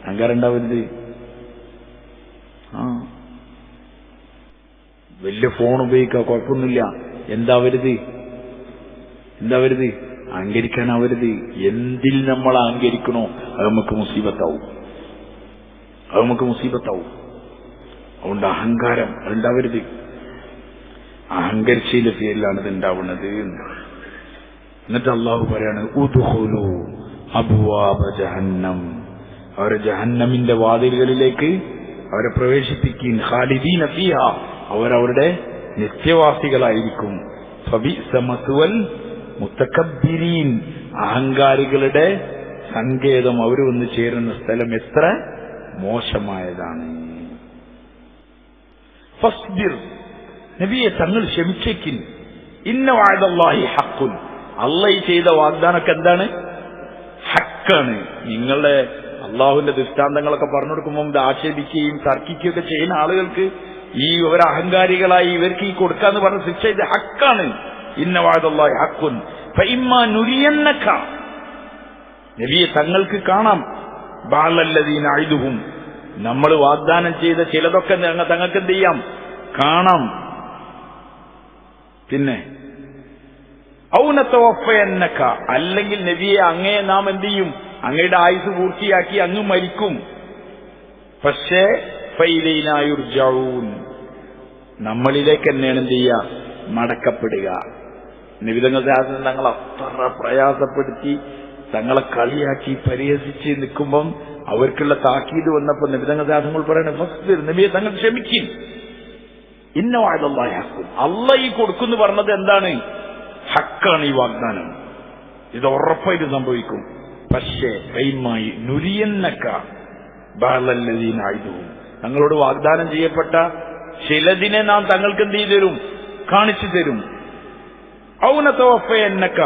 അഹങ്കാരം ഉണ്ടാവരുത്. വലിയ ഫോൺ ഉപയോഗിക്കുക, കുഴപ്പമൊന്നുമില്ല. എന്താവരുത് അഹങ്കരിക്കാനാവരുത്. എന്തിൽ നമ്മൾ അഹങ്കരിക്കണോ അത് നമുക്ക് മുസീബത്താവും. അതുകൊണ്ട് അഹങ്കാരം അതുണ്ടാവരുത്. അഹങ്കരിച്ചതിന്റെ പേരിലാണ് ഇത് ഉണ്ടാവുന്നത്. എന്നിട്ട് അള്ളാഹു പറയാണ് ഉദ്ഖുലൂ അബ്വാബ ജഹന്നം അവരെ ജഹന്നമിന്റെ വാതിലുകളിലേക്ക് അവരെ പ്രവേശിപ്പിക്കും. ഖാലിദീന ഫീഹാ അവരവരുടെ നിത്യവാസികളായിരിക്കും. ഫബിഅസ മസ്വൽ മുതകബ്ബിരീൻ അഹങ്കാരികളുടെ സങ്കേതം അവർ വന്ന് ചേരുന്ന സ്ഥലം എത്ര മോശമായതാണ്. ഫസ്ബിർ നബിയെ തങ്ങൾ ക്ഷമിച്ചേക്കിൻ. ഇന്ന വഅദല്ലാഹി ഹഖ്ഖുൻ അല്ലാഹു ചെയ്ത വാഗ്ദാനമൊക്കെ എന്താണ്? ഹക്കാണ്. നിങ്ങളുടെ അള്ളാഹുവിന്റെ ദൃഷ്ടാന്തങ്ങളൊക്കെ പറഞ്ഞു കൊടുക്കുമ്പോൾ ഇത് ആക്ഷേപിക്കുകയും തർക്കിക്കുകയൊക്കെ ചെയ്യുന്ന ആളുകൾക്ക് ഈ ഒരു അഹങ്കാരികളായി ഇവർക്ക് ഈ കൊടുക്കാന്ന് പറഞ്ഞ ശിക്ഷ ഇത് ഹക്കാണ്. ഇന്ന വഅദല്ലാഹി ഹഖ്ഖുൻ ഫഇമ്മാ നുരിയന്നക നബിയെ തങ്ങൾക്ക് കാണാം ബഅലല്ലദീന അഇദുഹും നമ്മൾ വാഗ്ദാനം ചെയ്ത ചിലതൊക്കെ തങ്ങൾക്ക് എന്ത് ചെയ്യാം, കാണാം. പിന്നെ ഔനതവഫയന്നക അല്ലെങ്കിൽ നബിയെ അങ്ങയെ നാം എന്ത് ചെയ്യും, അങ്ങയുടെ ആയുസ് പൂർത്തിയാക്കി അങ്ങ് മരിക്കും. പക്ഷേ ഫഇലൈനാ യുർജഊൻ നമ്മളിലേക്ക് തന്നെയാണ് എന്ത് ചെയ്യുക, മടക്കപ്പെടുക. നിബിതങ്ങൾ തങ്ങൾ അത്ര പ്രയാസപ്പെടുത്തി തങ്ങളെ കളിയാക്കി പരിഹസിച്ച് നിൽക്കുമ്പം അവർക്കുള്ള താക്കീത് വന്നപ്പോൾ നിബിതങ്ങൾ പറയണേ ഫസ്ബിർ നബിയെ തങ്ങൾ ക്ഷമിക്കും. ഇന്ന വഅദല്ലാഹി ഹഖ്ഖുൻ അല്ലാഹു ഈ കൊടുക്കുന്നു പറഞ്ഞത് എന്താണ്? ഹക്കാണ് ഈ വാഗ്ദാനം. ഇത് ഉറപ്പായിട്ട് സംഭവിക്കും. പക്ഷേ ഫൈമായി നുരിയന്നക ബഅലല്ലദീന അഇദുഹും തങ്ങളോട് വാഗ്ദാനം ചെയ്യപ്പെട്ട ചിലതിനെ നാം തങ്ങൾക്ക് എന്ത് ചെയ്തു തരും, കാണിച്ചു തരും. ഔനതവഫയന്നക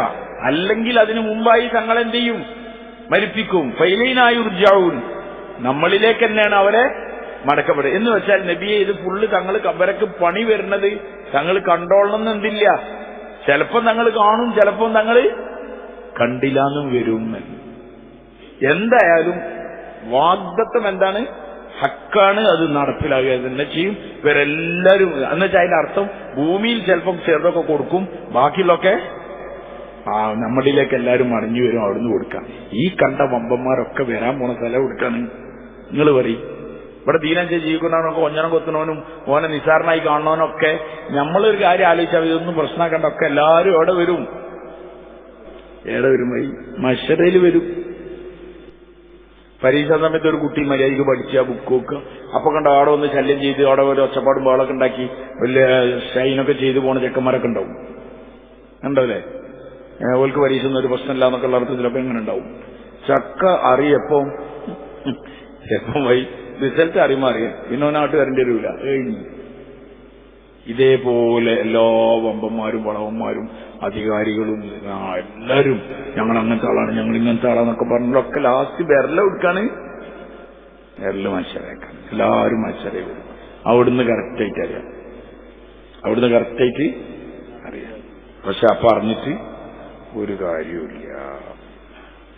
അല്ലെങ്കിൽ അതിനു മുമ്പായി തങ്ങൾ എന്ത് ചെയ്യും, മരിപ്പിക്കും. ഫൈലൈനാ യുർജഊൻ നമ്മളിലേക്ക് തന്നെയാണ് അവരെ മടക്കപ്പെടുക. എന്ന് വെച്ചാൽ നബിയെ ഇത് ഫുള്ള് തങ്ങൾ കബരക്ക് പണി വരുന്നത് തങ്ങൾ കണ്ടോളണം എന്നില്ല. ചിലപ്പം തങ്ങൾ കാണും, ചിലപ്പം തങ്ങൾ കണ്ടില്ലാന്നും വരും. എന്തായാലും വാഗ്ദത്തം എന്താണ്? ഹക്കാണ്. അത് നടപ്പിലാകുക തന്നെ ചെയ്യും. ഇവരെല്ലാവരും എന്നുവെച്ചാൽ അതിന്റെ അർത്ഥം ഭൂമിയിൽ ചിലപ്പം ചെറുതൊക്കെ കൊടുക്കും, ബാക്കിയുള്ളൊക്കെ നമ്മളിലേക്ക് എല്ലാവരും മറിഞ്ഞു വരും, അവിടുന്ന് കൊടുക്കാം. ഈ കണ്ട വമ്പന്മാരൊക്കെ വരാൻ പോണ സ്ഥലം കൊടുക്കാണ്. നിങ്ങൾ പറയും ഇവിടെ ദീനഞ്ച് ജീവിക്കുന്നവനൊക്കെ ഒഞ്ഞനം കൊത്തുന്നവനും ഓനെ നിസാരനായി കാണുന്നവനൊക്കെ നമ്മളൊരു കാര്യം ആലോചിച്ചാൽ ഇതൊന്നും പ്രശ്നമാക്കണ്ടൊക്കെ എല്ലാവരും എവിടെ വരും മശറയിൽ വരും. പരീക്ഷാ സമയത്ത് ഒരു കുട്ടി മര്യാദയ്ക്ക് പഠിക്കുക, ബുക്ക് നോക്കുക, അപ്പൊ കണ്ട അവിടെ ഒന്ന് ശല്യം ചെയ്ത് അവിടെ ഒരു ഒച്ചപ്പാടും ബഹളമൊക്കെ ഉണ്ടാക്കി വലിയ ഷൈനൊക്കെ ചെയ്ത് പോണ ചെക്കന്മാരൊക്കെ ഉണ്ടാവും. ഉണ്ടാവില്ലേ? ഓൾക്ക് പരീക്ഷ ഒന്നും ഒരു പ്രശ്നമില്ല എന്നൊക്കെ ഉള്ള അർത്ഥത്തിലൊക്കെ എങ്ങനെ ഉണ്ടാവും. ചക്ക അറിയപ്പം വൈ റിസൾട്ട് അറിയുമാറിയാം പിന്നെ നാട്ട് വരേണ്ടി വരില്ല. ഇതേപോലെ എല്ലാ വമ്പന്മാരും വളവന്മാരും അധികാരികളും എല്ലാവരും ഞങ്ങൾ അങ്ങനത്തെ ആളാണ്, ഞങ്ങൾ ഇങ്ങനത്തെ ആളാന്നൊക്കെ പറഞ്ഞൊക്കെ ലാസ്റ്റ് വിരല കൊടുക്കാണ്, വിരല് മത്സരക്കാൻ എല്ലാവരും മത്സരം വരും. അവിടുന്ന് കറക്റ്റായിട്ട് അറിയാം. പക്ഷെ അപ്പൊ അറിഞ്ഞിട്ട് ഒരു കാര്യമില്ല.